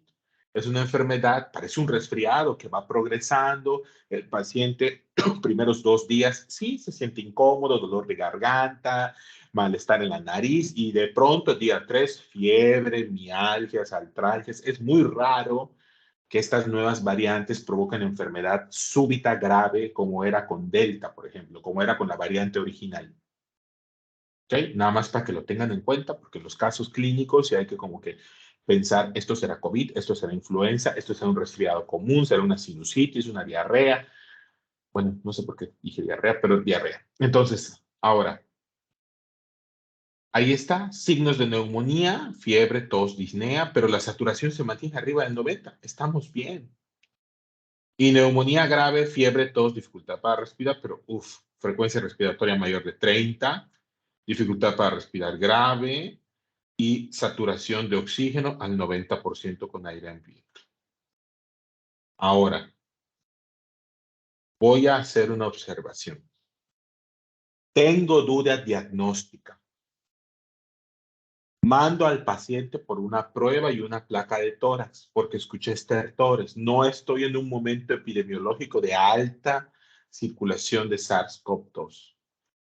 es una enfermedad, parece un resfriado que va progresando. El paciente, los primeros 2 días, sí se siente incómodo, dolor de garganta, malestar en la nariz y de pronto, día 3, fiebre, mialgias, artralgias. Es muy raro que estas nuevas variantes provocan enfermedad súbita grave como era con Delta, por ejemplo, como era con la variante original. ¿Ok? Nada más para que lo tengan en cuenta, porque en los casos clínicos sí hay que como que pensar, esto será COVID, esto será influenza, esto será un resfriado común, será una sinusitis, una diarrea. Bueno, no sé por qué dije diarrea, pero diarrea. Entonces, ahora, ahí está, signos de neumonía, fiebre, tos, disnea, pero la saturación se mantiene arriba del 90. Estamos bien. Y neumonía grave, fiebre, tos, dificultad para respirar, pero frecuencia respiratoria mayor de 30, dificultad para respirar grave y saturación de oxígeno al 90% con aire ambiente. Ahora, voy a hacer una observación. Tengo duda diagnóstica. Mando al paciente por una prueba y una placa de tórax, porque escuché estertores. No estoy en un momento epidemiológico de alta circulación de SARS-CoV-2.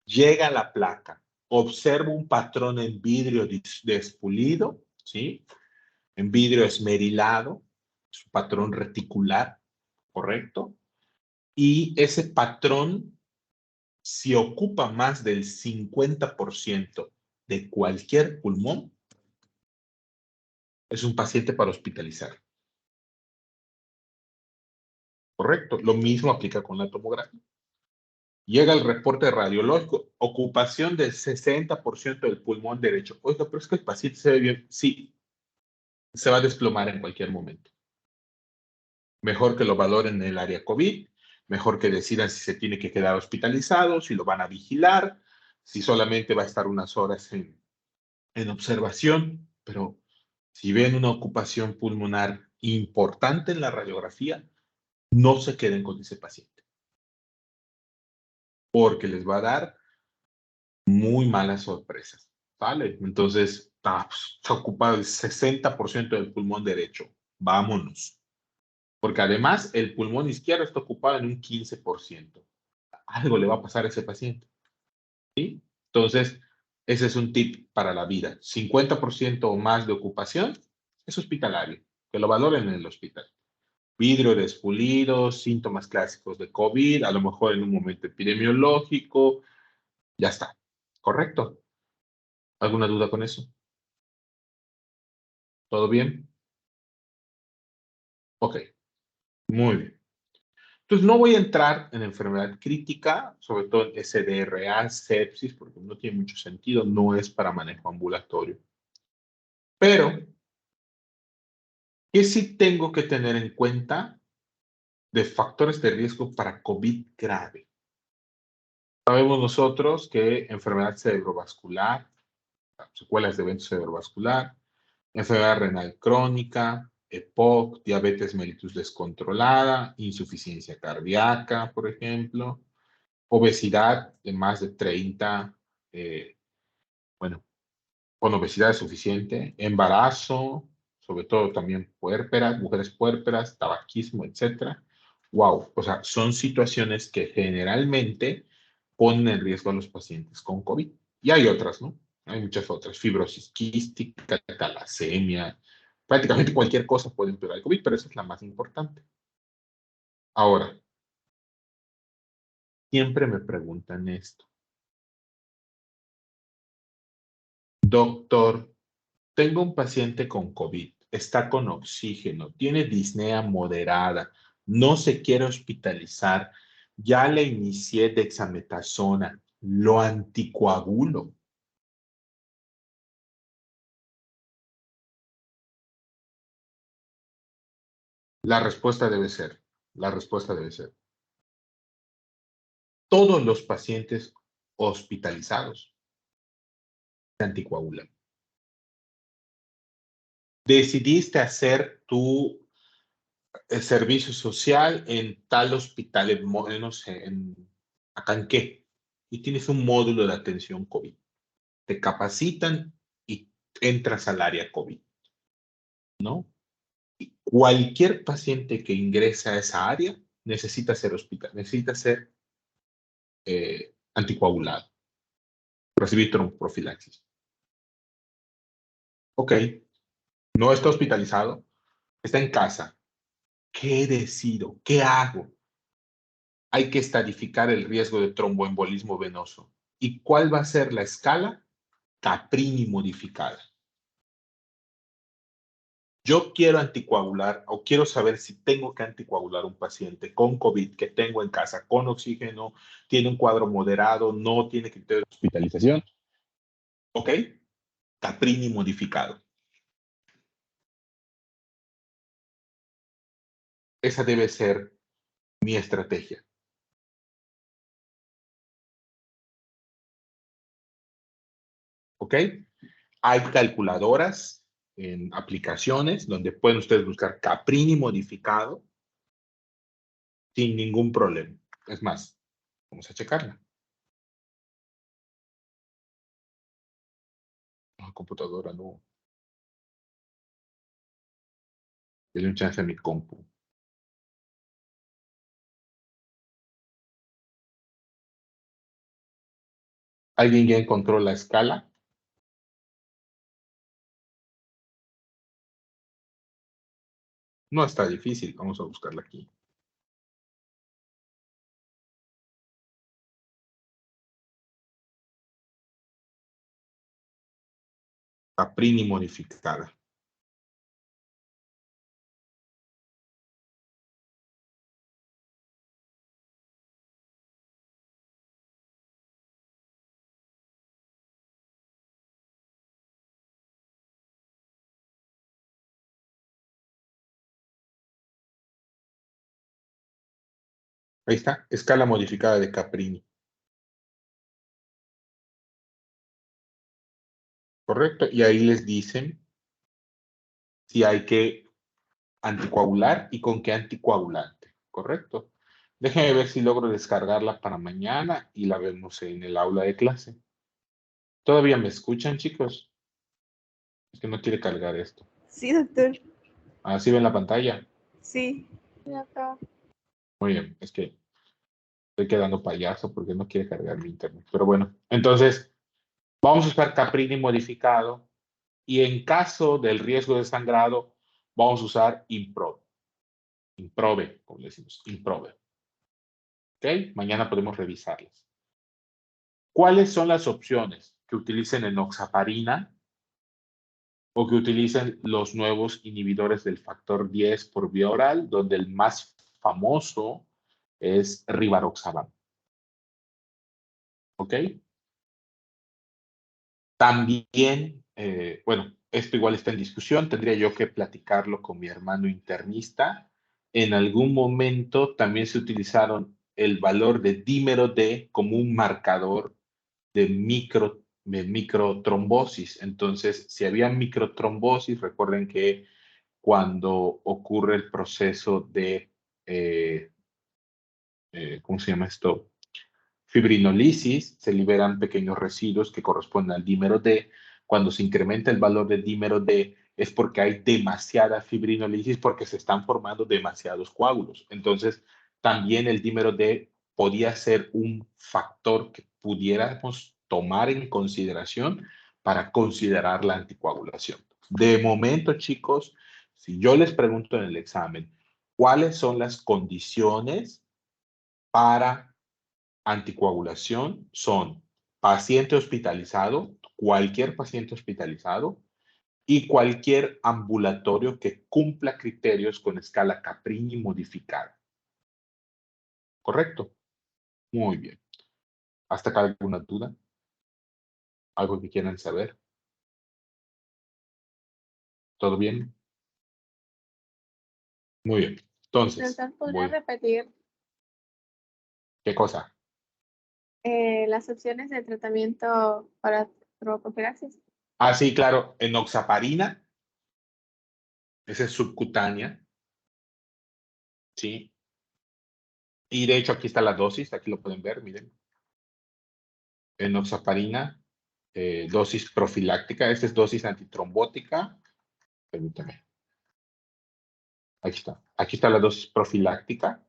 Llega la placa, observo un patrón en vidrio despulido, ¿sí? En vidrio esmerilado, es un patrón reticular, ¿correcto? Y ese patrón, si ocupa más del 50% de cualquier pulmón, es un paciente para hospitalizar. ¿Correcto? Lo mismo aplica con la tomografía. Llega el reporte radiológico, ocupación del 60% del pulmón derecho. Oiga, pero es que el paciente se ve bien. Sí, se va a desplomar en cualquier momento. Mejor que lo valoren en el área COVID, mejor que decidan si se tiene que quedar hospitalizado, si lo van a vigilar, si solamente va a estar unas horas en observación, pero si ven una ocupación pulmonar importante en la radiografía, no se queden con ese paciente, porque les va a dar muy malas sorpresas, ¿vale? Entonces, está ocupado el 60% del pulmón derecho. Vámonos. Porque además el pulmón izquierdo está ocupado en un 15%. Algo le va a pasar a ese paciente, ¿sí? Entonces, ese es un tip para la vida. 50% o más de ocupación es hospitalario, que lo valoren en el hospital. Vidrio despulido, síntomas clásicos de COVID, a lo mejor en un momento epidemiológico, ya está. ¿Correcto? ¿Alguna duda con eso? ¿Todo bien? Ok, muy bien. Entonces, no voy a entrar en enfermedad crítica, sobre todo en SDRA, sepsis, porque no tiene mucho sentido, no es para manejo ambulatorio. Pero, ¿qué sí tengo que tener en cuenta de factores de riesgo para COVID grave? Sabemos nosotros que enfermedad cerebrovascular, secuelas de evento cerebrovascular, enfermedad renal crónica, EPOC, diabetes mellitus descontrolada, insuficiencia cardíaca, por ejemplo, obesidad de más de 30, bueno, con obesidad suficiente, embarazo, sobre todo también puérperas, mujeres puérperas, tabaquismo, etcétera. Wow, o sea, son situaciones que generalmente ponen en riesgo a los pacientes con COVID. Y hay otras, ¿no? Hay muchas otras, fibrosis quística, talasemia, prácticamente cualquier cosa puede empeorar el COVID, pero esa es la más importante. Ahora, siempre me preguntan esto. Doctor, tengo un paciente con COVID, está con oxígeno, tiene disnea moderada, no se quiere hospitalizar, ya le inicié dexametasona, lo anticoagulo. La respuesta debe ser, todos los pacientes hospitalizados se anticoagulan. Decidiste hacer tu servicio social en tal hospital, no sé, en Acanqué, y tienes un módulo de atención COVID. Te capacitan y entras al área COVID, ¿no? Y cualquier paciente que ingresa a esa área necesita ser necesita ser anticoagulado, recibir tromboprofilaxis. Ok, no está hospitalizado, está en casa. ¿Qué decido? ¿Qué hago? Hay que estadificar el riesgo de tromboembolismo venoso. ¿Y cuál va a ser la escala? Caprini modificada. Yo quiero anticoagular o quiero saber si tengo que anticoagular un paciente con COVID que tengo en casa, con oxígeno, tiene un cuadro moderado, no tiene criterio de hospitalización. ¿Ok? Caprini modificado. Esa debe ser mi estrategia. ¿Ok? Hay calculadoras en aplicaciones donde pueden ustedes buscar Caprini modificado sin ningún problema. Es más, vamos a checarla. La computadora no. Denle un chance a mi compu. ¿Alguien ya encontró la escala? No está difícil. Vamos a buscarla aquí. Caprini modificada. Ahí está, escala modificada de Caprini. ¿Correcto? Y ahí les dicen si hay que anticoagular y con qué anticoagulante. ¿Correcto? Déjenme ver si logro descargarla para mañana y la vemos en el aula de clase. ¿Todavía me escuchan, chicos? Es que no quiere cargar esto. Sí, doctor. ¿Así ven la pantalla? Sí. Acá. Muy bien, es que estoy quedando payaso porque no quiere cargar mi internet. Pero bueno, entonces vamos a usar Caprini modificado y en caso del riesgo de sangrado vamos a usar Improve. Improve, como le decimos, Improve. ¿Ok? Mañana podemos revisarlas. ¿Cuáles son las opciones? Que utilicen enoxaparina o que utilicen los nuevos inhibidores del factor 10 por vía oral, donde el más famoso es Rivaroxaban. ¿Ok? También, bueno, esto igual está en discusión, tendría yo que platicarlo con mi hermano internista. En algún momento también se utilizaron el valor de dímero D como un marcador de microtrombosis. Entonces, si había microtrombosis, recuerden que cuando ocurre el proceso de, ¿cómo se llama esto? Fibrinolisis, se liberan pequeños residuos que corresponden al dímero D. Cuando se incrementa el valor del dímero D es porque hay demasiada fibrinolisis, porque se están formando demasiados coágulos. Entonces, también el dímero D podía ser un factor que pudiéramos tomar en consideración para considerar la anticoagulación. De momento, chicos, si yo les pregunto en el examen, ¿cuáles son las condiciones para anticoagulación? Son paciente hospitalizado, cualquier paciente hospitalizado y cualquier ambulatorio que cumpla criterios con escala Caprini modificada. ¿Correcto? Muy bien. ¿Hasta acá alguna duda? ¿Algo que quieran saber? ¿Todo bien? Muy bien. Entonces, Doctor, ¿podría repetir ¿qué cosa? las opciones de tratamiento para tropofilaxis? Ah, sí, claro. Enoxaparina, esa es subcutánea, ¿sí? Y de hecho aquí está la dosis, aquí lo pueden ver, miren. Enoxaparina, dosis profiláctica, esta es dosis antitrombótica. Permítame. Aquí está la dosis profiláctica.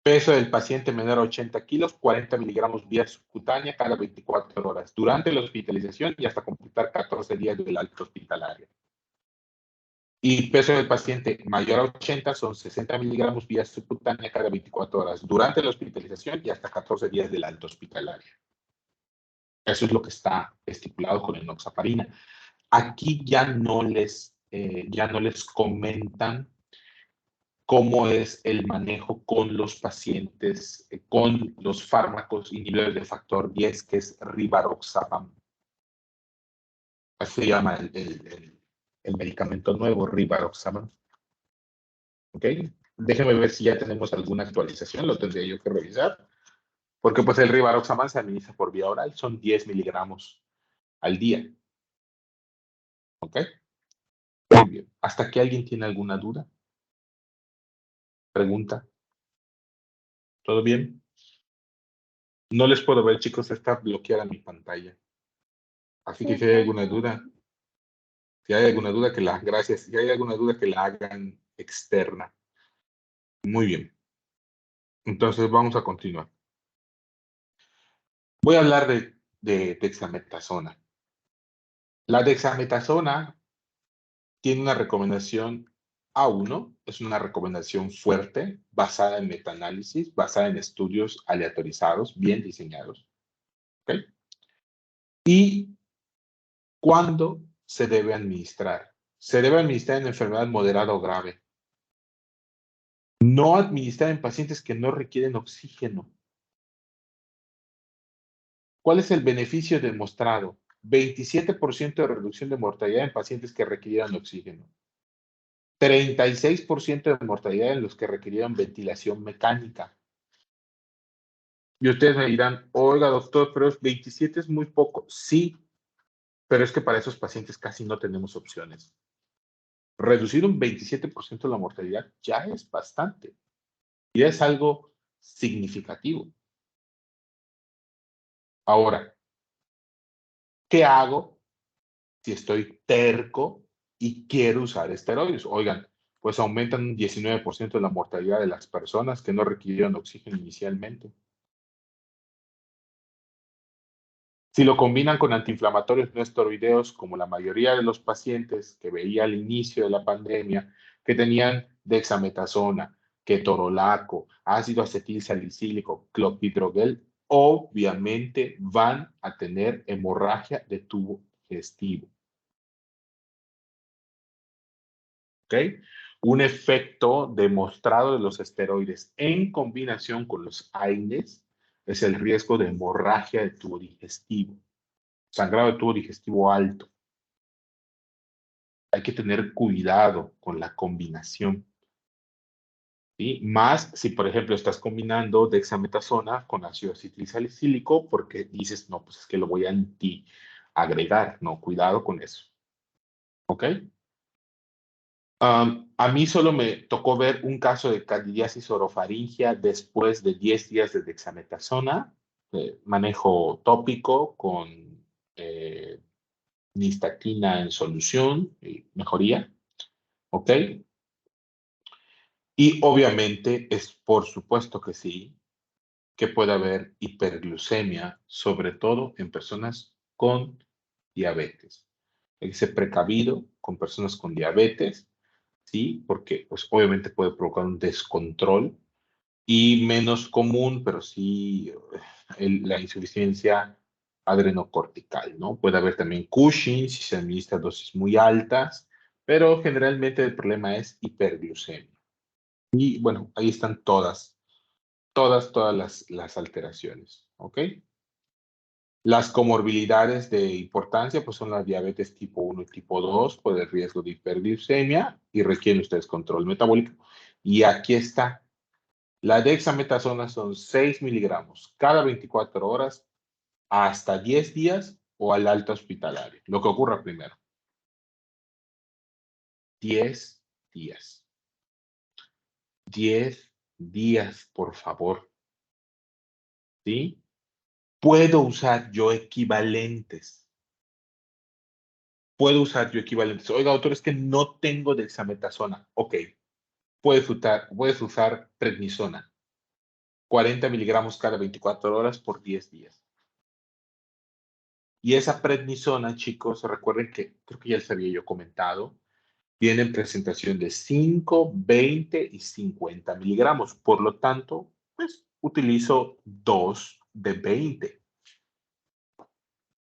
Peso del paciente menor a 80 kilos, 40 miligramos vía subcutánea cada 24 horas, durante la hospitalización y hasta completar 14 días del alta hospitalaria. Y peso del paciente mayor a 80 son 60 miligramos vía subcutánea cada 24 horas, durante la hospitalización y hasta 14 días del alta hospitalaria. Eso es lo que está estipulado con enoxaparina. Aquí ya no les comentan cómo es el manejo con los pacientes, con los fármacos inhibidores del factor 10, que es rivaroxaban. Así se llama el medicamento nuevo, rivaroxaban. ¿Ok? Déjenme ver si ya tenemos alguna actualización, lo tendría yo que revisar. Porque pues el rivaroxaban se administra por vía oral, son 10 miligramos al día. ¿Ok? Muy bien. ¿Hasta aquí alguien tiene alguna duda? ¿Pregunta? ¿Todo bien? No les puedo ver, chicos, está bloqueada mi pantalla. Así que si hay alguna duda, gracias, si hay alguna duda que la hagan externa. Muy bien. Entonces vamos a continuar. Voy a hablar de dexametasona. La dexametasona tiene una recomendación A1, es una recomendación fuerte, basada en metaanálisis, basada en estudios aleatorizados, bien diseñados. ¿Ok? ¿Y cuándo se debe administrar? Se debe administrar en enfermedad moderada o grave. No administrar en pacientes que no requieren oxígeno. ¿Cuál es el beneficio demostrado? 27% de reducción de mortalidad en pacientes que requirieran oxígeno. 36% de mortalidad en los que requirieran ventilación mecánica. Y ustedes me dirán, oiga, doctor, pero 27 es muy poco. Sí, pero es que para esos pacientes casi no tenemos opciones. Reducir un 27% la mortalidad ya es bastante. Y es algo significativo. Ahora, ¿qué hago si estoy terco y quiero usar esteroides? Oigan, pues aumentan un 19% la mortalidad de las personas que no requirieron oxígeno inicialmente. Si lo combinan con antiinflamatorios no esteroideos, como la mayoría de los pacientes que veía al inicio de la pandemia, que tenían dexametasona, ketorolaco, ácido acetil salicílico, clopidogrel, obviamente van a tener hemorragia de tubo digestivo. ¿Ok? Un efecto demostrado de los esteroides en combinación con los AINES es el riesgo de hemorragia de tubo digestivo. Sangrado de tubo digestivo alto. Hay que tener cuidado con la combinación. ¿Sí? Más si, por ejemplo, estás combinando dexametasona con ácido acetilsalicílico porque dices, no, pues es que lo voy a anti-agregar. No, cuidado con eso. ¿Ok? A mí solo me tocó ver un caso de candidiasis orofaringia después de 10 días de dexametasona, manejo tópico con nistatina en solución y mejoría, ¿ok? Y obviamente es por supuesto que sí, que puede haber hiperglucemia, sobre todo en personas con diabetes. Hay que ser precavido con personas con diabetes, ¿sí? Porque pues obviamente puede provocar un descontrol y menos común, pero sí la insuficiencia adrenocortical, ¿no? Puede haber también Cushing si se administra dosis muy altas, pero generalmente el problema es hiperglucemia. Y bueno, ahí están todas las alteraciones, ¿ok? Las comorbilidades de importancia, pues son la diabetes tipo 1 y tipo 2, por el riesgo de hiperglucemia y requieren ustedes control metabólico. Y aquí está. La dexametasona son 6 miligramos cada 24 horas hasta 10 días o al alta hospitalaria. Lo que ocurra primero. 10 días. 10 días, por favor. ¿Sí? Puedo usar yo equivalentes. Puedo usar yo equivalentes. Oiga, doctor, es que no tengo dexametasona. Ok. Puedes usar prednisona. 40 miligramos cada 24 horas por 10 días. Y esa prednisona, chicos, recuerden que creo que ya les había yo comentado, viene en presentación de 5, 20 y 50 miligramos. Por lo tanto, pues utilizo 2 de 20.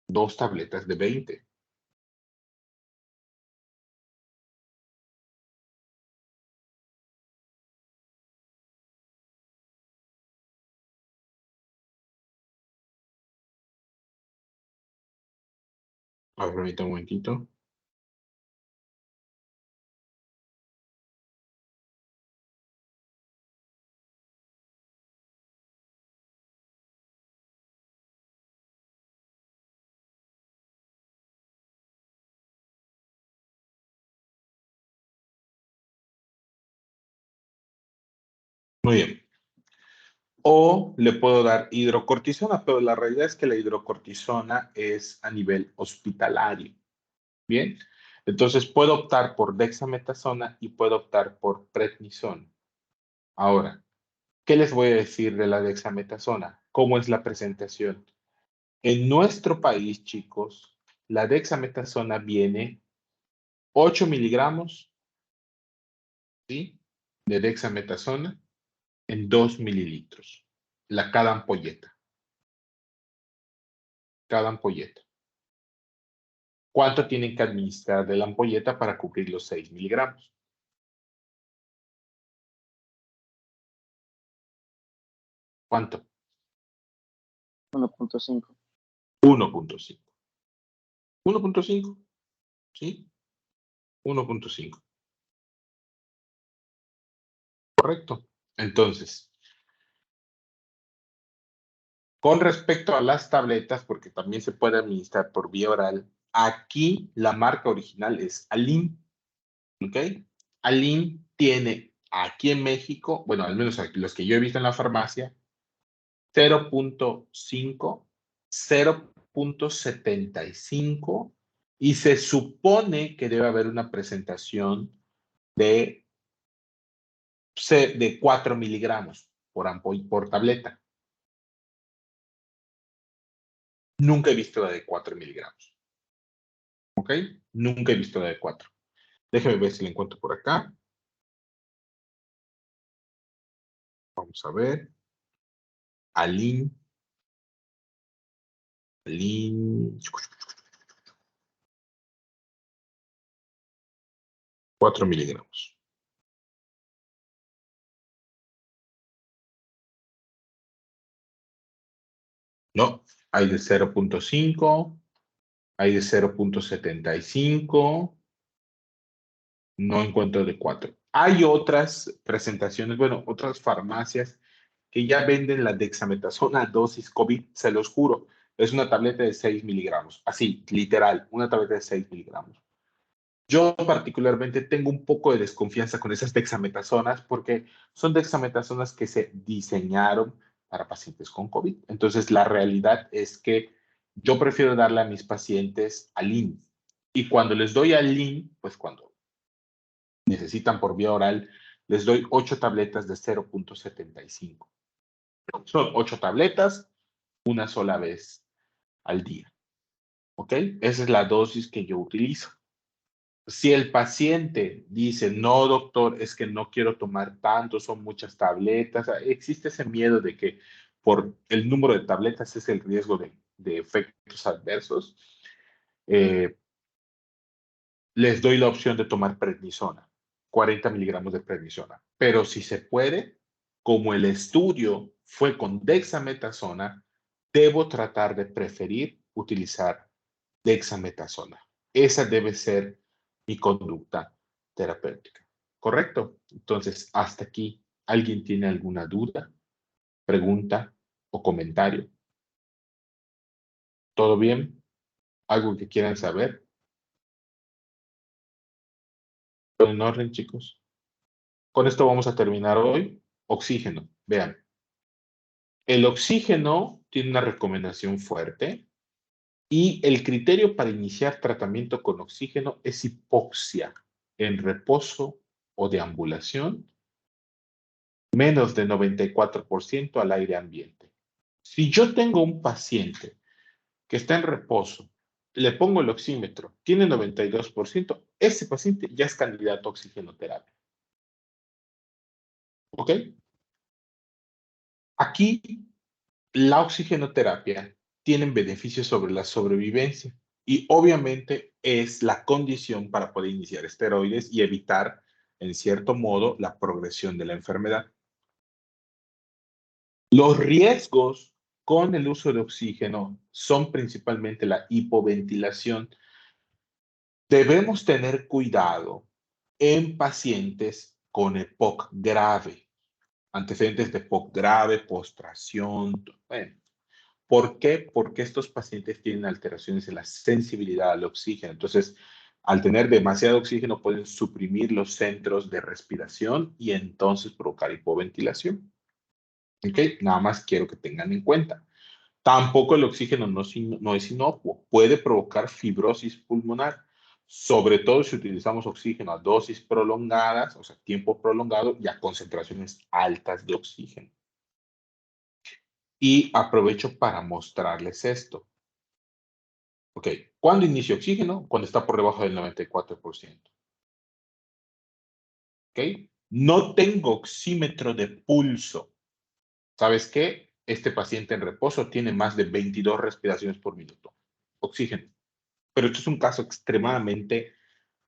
2 tabletas de 20. A ver, permítame un momentito. Muy bien. O le puedo dar hidrocortisona, pero la realidad es que la hidrocortisona es a nivel hospitalario. Bien, entonces puedo optar por dexametasona y puedo optar por prednisona. Ahora, ¿qué les voy a decir de la dexametasona? ¿Cómo es la presentación? En nuestro país, chicos, la dexametasona viene 8 miligramos, ¿sí? De dexametasona en 2 mililitros. Cada ampolleta. Cada ampolleta. ¿Cuánto tienen que administrar de la ampolleta para cubrir los 6 miligramos? ¿Cuánto? 1.5. 1.5. 1.5, ¿sí? 1.5. Correcto. Entonces, con respecto a las tabletas, porque también se puede administrar por vía oral, aquí la marca original es Alim, ¿ok? Alim tiene aquí en México, bueno, al menos los que yo he visto en la farmacia, 0.5, 0.75 y se supone que debe haber una presentación de 4 miligramos por tableta. Nunca he visto la de 4 miligramos. ¿Ok? Nunca he visto la de 4. Déjame ver si la encuentro por acá. Vamos a ver. Aline. 4 miligramos. No, hay de 0.5, hay de 0.75, no encuentro de 4. Hay otras presentaciones, bueno, otras farmacias que ya venden la dexametasona dosis COVID, se los juro. Es una tableta de 6 miligramos, así, literal, una tableta de 6 miligramos. Yo particularmente tengo un poco de desconfianza con esas dexametasonas porque son dexametasonas que se diseñaron para pacientes con COVID. Entonces, la realidad es que yo prefiero darle a mis pacientes Alin. Y cuando les doy Alin, pues cuando necesitan por vía oral, les doy 8 tabletas de 0.75. Son 8 tabletas una sola vez al día. ¿Ok? Esa es la dosis que yo utilizo. Si el paciente dice, no, doctor, es que no quiero tomar tanto, son muchas tabletas, existe ese miedo de que por el número de tabletas es el riesgo de efectos adversos, les doy la opción de tomar prednisona, 40 miligramos de prednisona. Pero si se puede, como el estudio fue con dexametasona, debo tratar de preferir utilizar dexametasona. Esa debe ser mi conducta terapéutica. ¿Correcto? Entonces, hasta aquí, ¿alguien tiene alguna duda, pregunta o comentario? ¿Todo bien? ¿Algo que quieran saber? ¿Todo en orden, chicos? Con esto vamos a terminar hoy. Oxígeno. Vean. El oxígeno tiene una recomendación fuerte y el criterio para iniciar tratamiento con oxígeno es hipoxia en reposo o deambulación, menos de 94% al aire ambiente. Si yo tengo un paciente que está en reposo, le pongo el oxímetro, tiene 92%, ese paciente ya es candidato a oxigenoterapia. ¿Ok? Aquí, la oxigenoterapia tiene beneficios sobre la sobrevivencia y obviamente es la condición para poder iniciar esteroides y evitar, en cierto modo, la progresión de la enfermedad. Los riesgos con el uso de oxígeno son principalmente la hipoventilación. Debemos tener cuidado en pacientes con EPOC grave, antecedentes de EPOC grave, postración. Bueno, ¿por qué? Porque estos pacientes tienen alteraciones en la sensibilidad al oxígeno. Entonces, al tener demasiado oxígeno pueden suprimir los centros de respiración y entonces provocar hipoventilación. ¿Ok? Nada más quiero que tengan en cuenta. Tampoco el oxígeno no es inocuo. Puede provocar fibrosis pulmonar, sobre todo si utilizamos oxígeno a dosis prolongadas, o sea, tiempo prolongado y a concentraciones altas de oxígeno. Y aprovecho para mostrarles esto. Ok, ¿cuándo inicio oxígeno? Cuando está por debajo del 94%. Ok, no tengo oxímetro de pulso. ¿Sabes qué? Este paciente en reposo tiene más de 22 respiraciones por minuto. Oxígeno. Pero esto es un caso extremadamente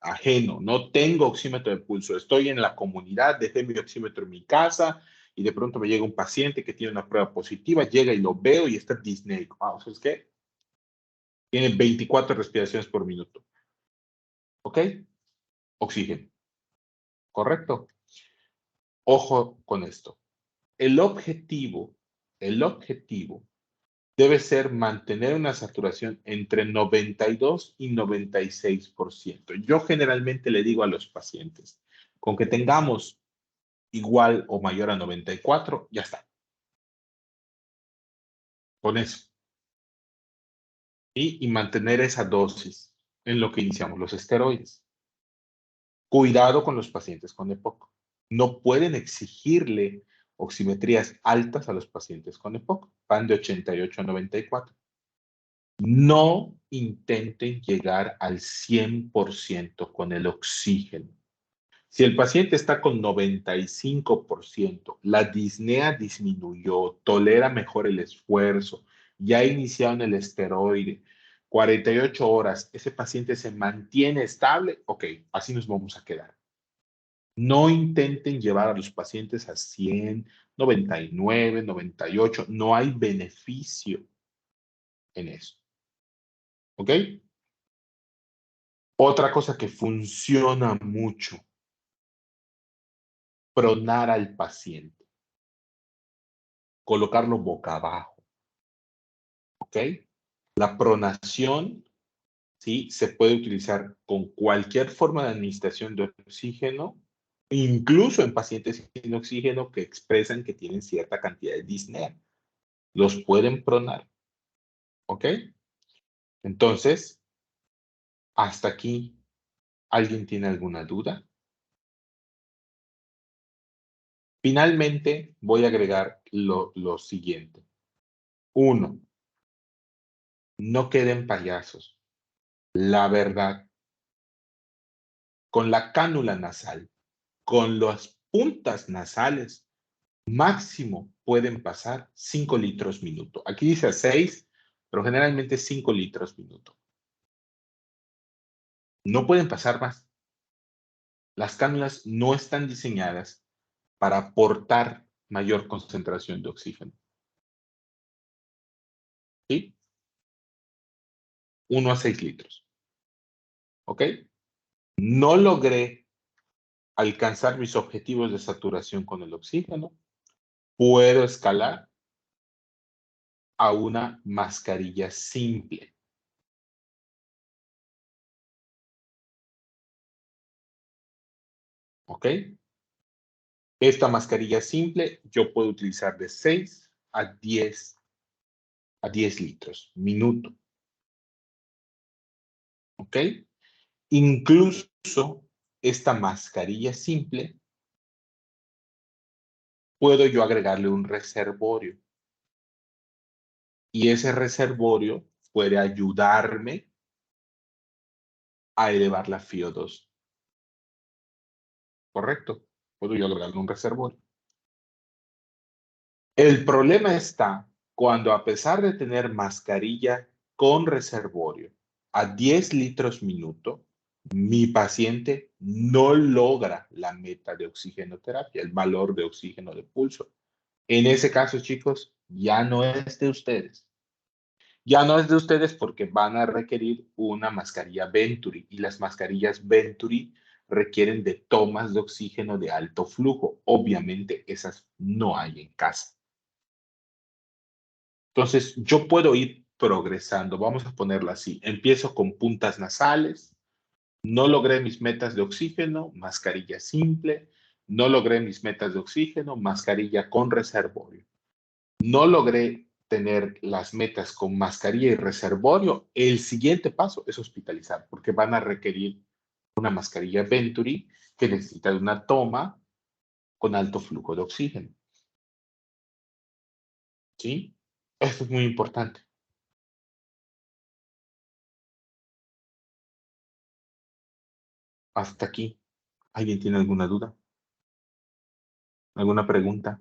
ajeno. No tengo oxímetro de pulso. Estoy en la comunidad, dejé mi oxímetro en mi casa y de pronto me llega un paciente que tiene una prueba positiva, llega y lo veo y está Disney. ¿Sabes qué? Tiene 24 respiraciones por minuto. ¿Ok? Oxígeno. ¿Correcto? Ojo con esto. El objetivo debe ser mantener una saturación entre 92 y 96%. Yo generalmente le digo a los pacientes, con que tengamos igual o mayor a 94, ya está. Con eso. Y mantener esa dosis en lo que iniciamos los esteroides. Cuidado con los pacientes con EPOC. No pueden exigirle oximetrías altas a los pacientes con EPOC. Van de 88 a 94. No intenten llegar al 100% con el oxígeno. Si el paciente está con 95%, la disnea disminuyó, tolera mejor el esfuerzo, ya iniciaron el esteroide, 48 horas, ese paciente se mantiene estable, ok, así nos vamos a quedar. No intenten llevar a los pacientes a 100, 99, 98, no hay beneficio en eso. ¿Ok? Otra cosa que funciona mucho, pronar al paciente, colocarlo boca abajo. ¿Ok? La pronación ¿sí? Se puede utilizar con cualquier forma de administración de oxígeno, incluso en pacientes sin oxígeno que expresan que tienen cierta cantidad de disnea. Los pueden pronar. ¿Ok? Entonces, hasta aquí, ¿alguien tiene alguna duda? Finalmente, voy a agregar lo siguiente. 1. No queden payasos. La verdad, con la cánula nasal, con las puntas nasales, máximo pueden pasar 5 litros minuto. Aquí dice 6, pero generalmente 5 litros minuto. No pueden pasar más. Las cánulas no están diseñadas para aportar mayor concentración de oxígeno. ¿Sí? 1 a 6 litros. ¿Ok? No logré alcanzar mis objetivos de saturación con el oxígeno. Puedo escalar a una mascarilla simple. ¿Ok? Esta mascarilla simple yo puedo utilizar de 6 a 10 litros minuto. ¿Ok? Incluso esta mascarilla simple puedo yo agregarle un reservorio. Y ese reservorio puede ayudarme a elevar la FiO2. ¿Correcto? Puedo yo agregarle un reservorio. El problema está cuando, a pesar de tener mascarilla con reservorio a 10 litros minuto, mi paciente no logra la meta de oxigenoterapia, el valor de oxígeno de pulso. En ese caso, chicos, ya no es de ustedes. Ya no es de ustedes porque van a requerir una mascarilla Venturi, y las mascarillas Venturi requieren de tomas de oxígeno de alto flujo. Obviamente esas no hay en casa. Entonces, yo puedo ir progresando. Vamos a ponerlo así. Empiezo con puntas nasales. No logré mis metas de oxígeno, mascarilla simple. No logré mis metas de oxígeno, mascarilla con reservorio. No logré tener las metas con mascarilla y reservorio. El siguiente paso es hospitalizar, porque van a requerir una mascarilla Venturi que necesita una toma con alto flujo de oxígeno. ¿Sí? Esto es muy importante. Hasta aquí. ¿Alguien tiene alguna duda? ¿Alguna pregunta?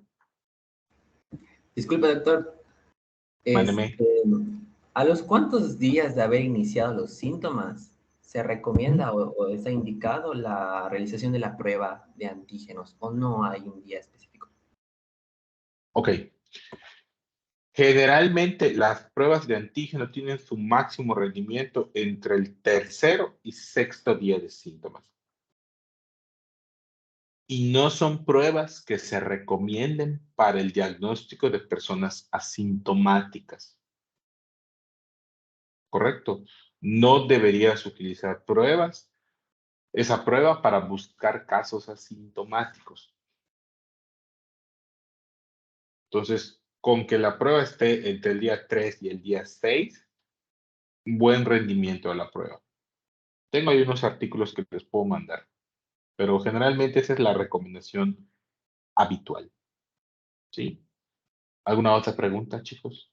Disculpe, doctor. Mándeme. ¿A los cuántos días de haber iniciado los síntomas se recomienda o está indicado la realización de la prueba de antígenos, o no hay un día específico? Ok. Generalmente las pruebas de antígeno tienen su máximo rendimiento entre el tercero y sexto día de síntomas. Y no son pruebas que se recomienden para el diagnóstico de personas asintomáticas. ¿Correcto? No deberías utilizar esa prueba para buscar casos asintomáticos. Entonces, con que la prueba esté entre el día 3 y el día 6, buen rendimiento de la prueba. Tengo ahí unos artículos que les puedo mandar, pero generalmente esa es la recomendación habitual. ¿Sí? ¿Alguna otra pregunta, chicos?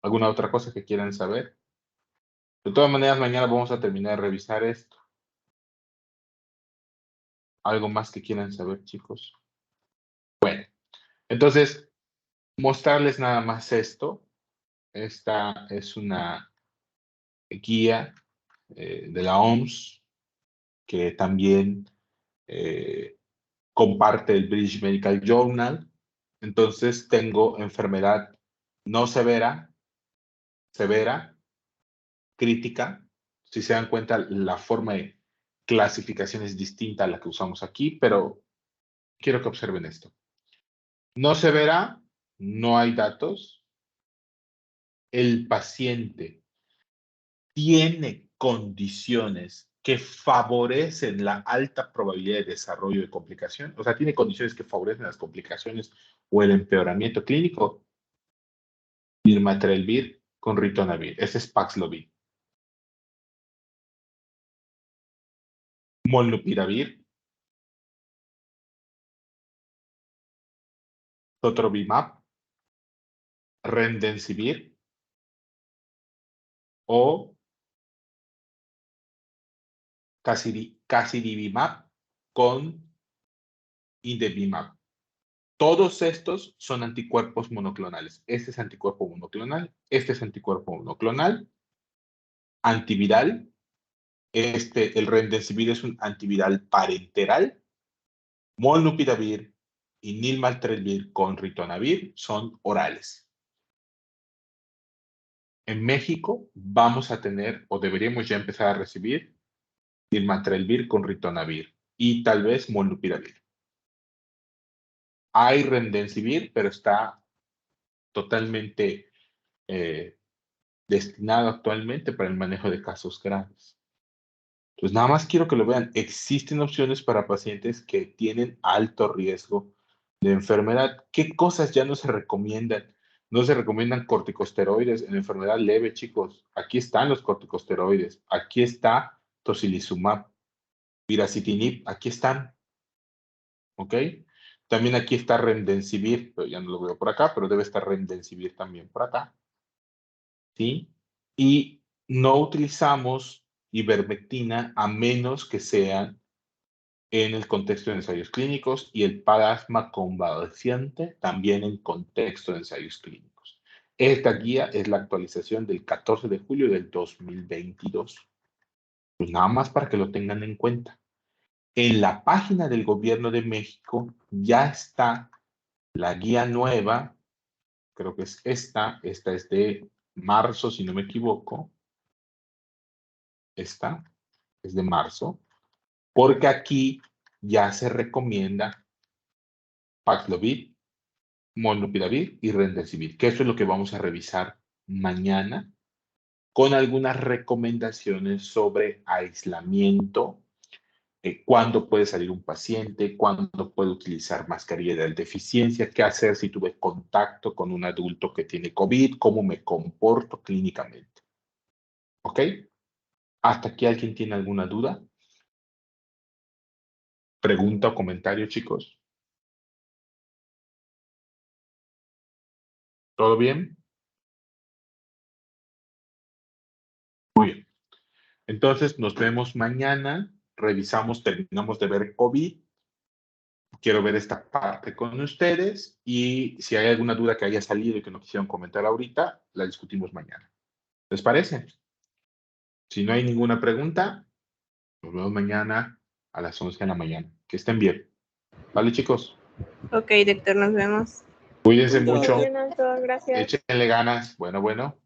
¿Alguna otra cosa que quieran saber? De todas maneras, mañana vamos a terminar de revisar esto. ¿Algo más que quieran saber, chicos? Bueno, entonces, mostrarles nada más esto. Esta es una guía de la OMS que también comparte el British Medical Journal. Entonces, tengo enfermedad no severa, severa, crítica. Si se dan cuenta, la forma de clasificación es distinta a la que usamos aquí, pero quiero que observen esto. No severa, no hay datos. el paciente tiene condiciones que favorecen la alta probabilidad de desarrollo de complicación, o sea, tiene condiciones que favorecen las complicaciones o el empeoramiento clínico, nirmatrelvir con ritonavir. Ese es Paxlovid. Molnupiravir, totrovimab, remdesivir o casirivimab con indevimab. Todos estos son anticuerpos monoclonales. Este es anticuerpo monoclonal, este es anticuerpo monoclonal, antiviral. El remdesivir es un antiviral parenteral. Molnupiravir y nirmatrelvir con ritonavir son orales. En México vamos a tener, o deberíamos ya empezar a recibir, nirmatrelvir con ritonavir y tal vez molnupiravir. Hay remdesivir, pero está totalmente destinado actualmente para el manejo de casos graves. Entonces, nada más quiero que lo vean. Existen opciones para pacientes que tienen alto riesgo de enfermedad. ¿Qué cosas ya no se recomiendan? No se recomiendan corticosteroides en enfermedad leve, chicos. Aquí están los corticosteroides. Aquí está tocilizumab, piracetinib. Aquí están. ¿Ok? También aquí está remdesivir, pero ya no lo veo por acá, pero debe estar remdesivir también por acá. ¿Sí? Y no utilizamos ivermectina a menos que sean en el contexto de ensayos clínicos y el plasma convaleciente también en contexto de ensayos clínicos. Esta guía es la actualización del 14 de julio del 2022. Pues nada más para que lo tengan en cuenta. En la página del Gobierno de México ya está la guía nueva, creo que es esta es de marzo, si no me equivoco. Esta es de marzo, porque aquí ya se recomienda Paxlovid, molnupiravir y remdesivir, que eso es lo que vamos a revisar mañana, con algunas recomendaciones sobre aislamiento, cuándo puede salir un paciente, cuándo puede utilizar mascarilla de alta eficiencia, qué hacer si tuve contacto con un adulto que tiene COVID, cómo me comporto clínicamente. ¿Ok? ¿Hasta aquí alguien tiene alguna duda? ¿Pregunta o comentario, chicos? ¿Todo bien? Muy bien. Entonces, nos vemos mañana. Revisamos, terminamos de ver COVID. Quiero ver esta parte con ustedes y si hay alguna duda que haya salido y que no quisieran comentar ahorita, la discutimos mañana. ¿Les parece? Si no hay ninguna pregunta, nos vemos mañana a las 11 de la mañana. Que estén bien. ¿Vale, chicos? Ok, doctor, nos vemos. Cuídense mucho. Gracias. Échenle ganas. Bueno.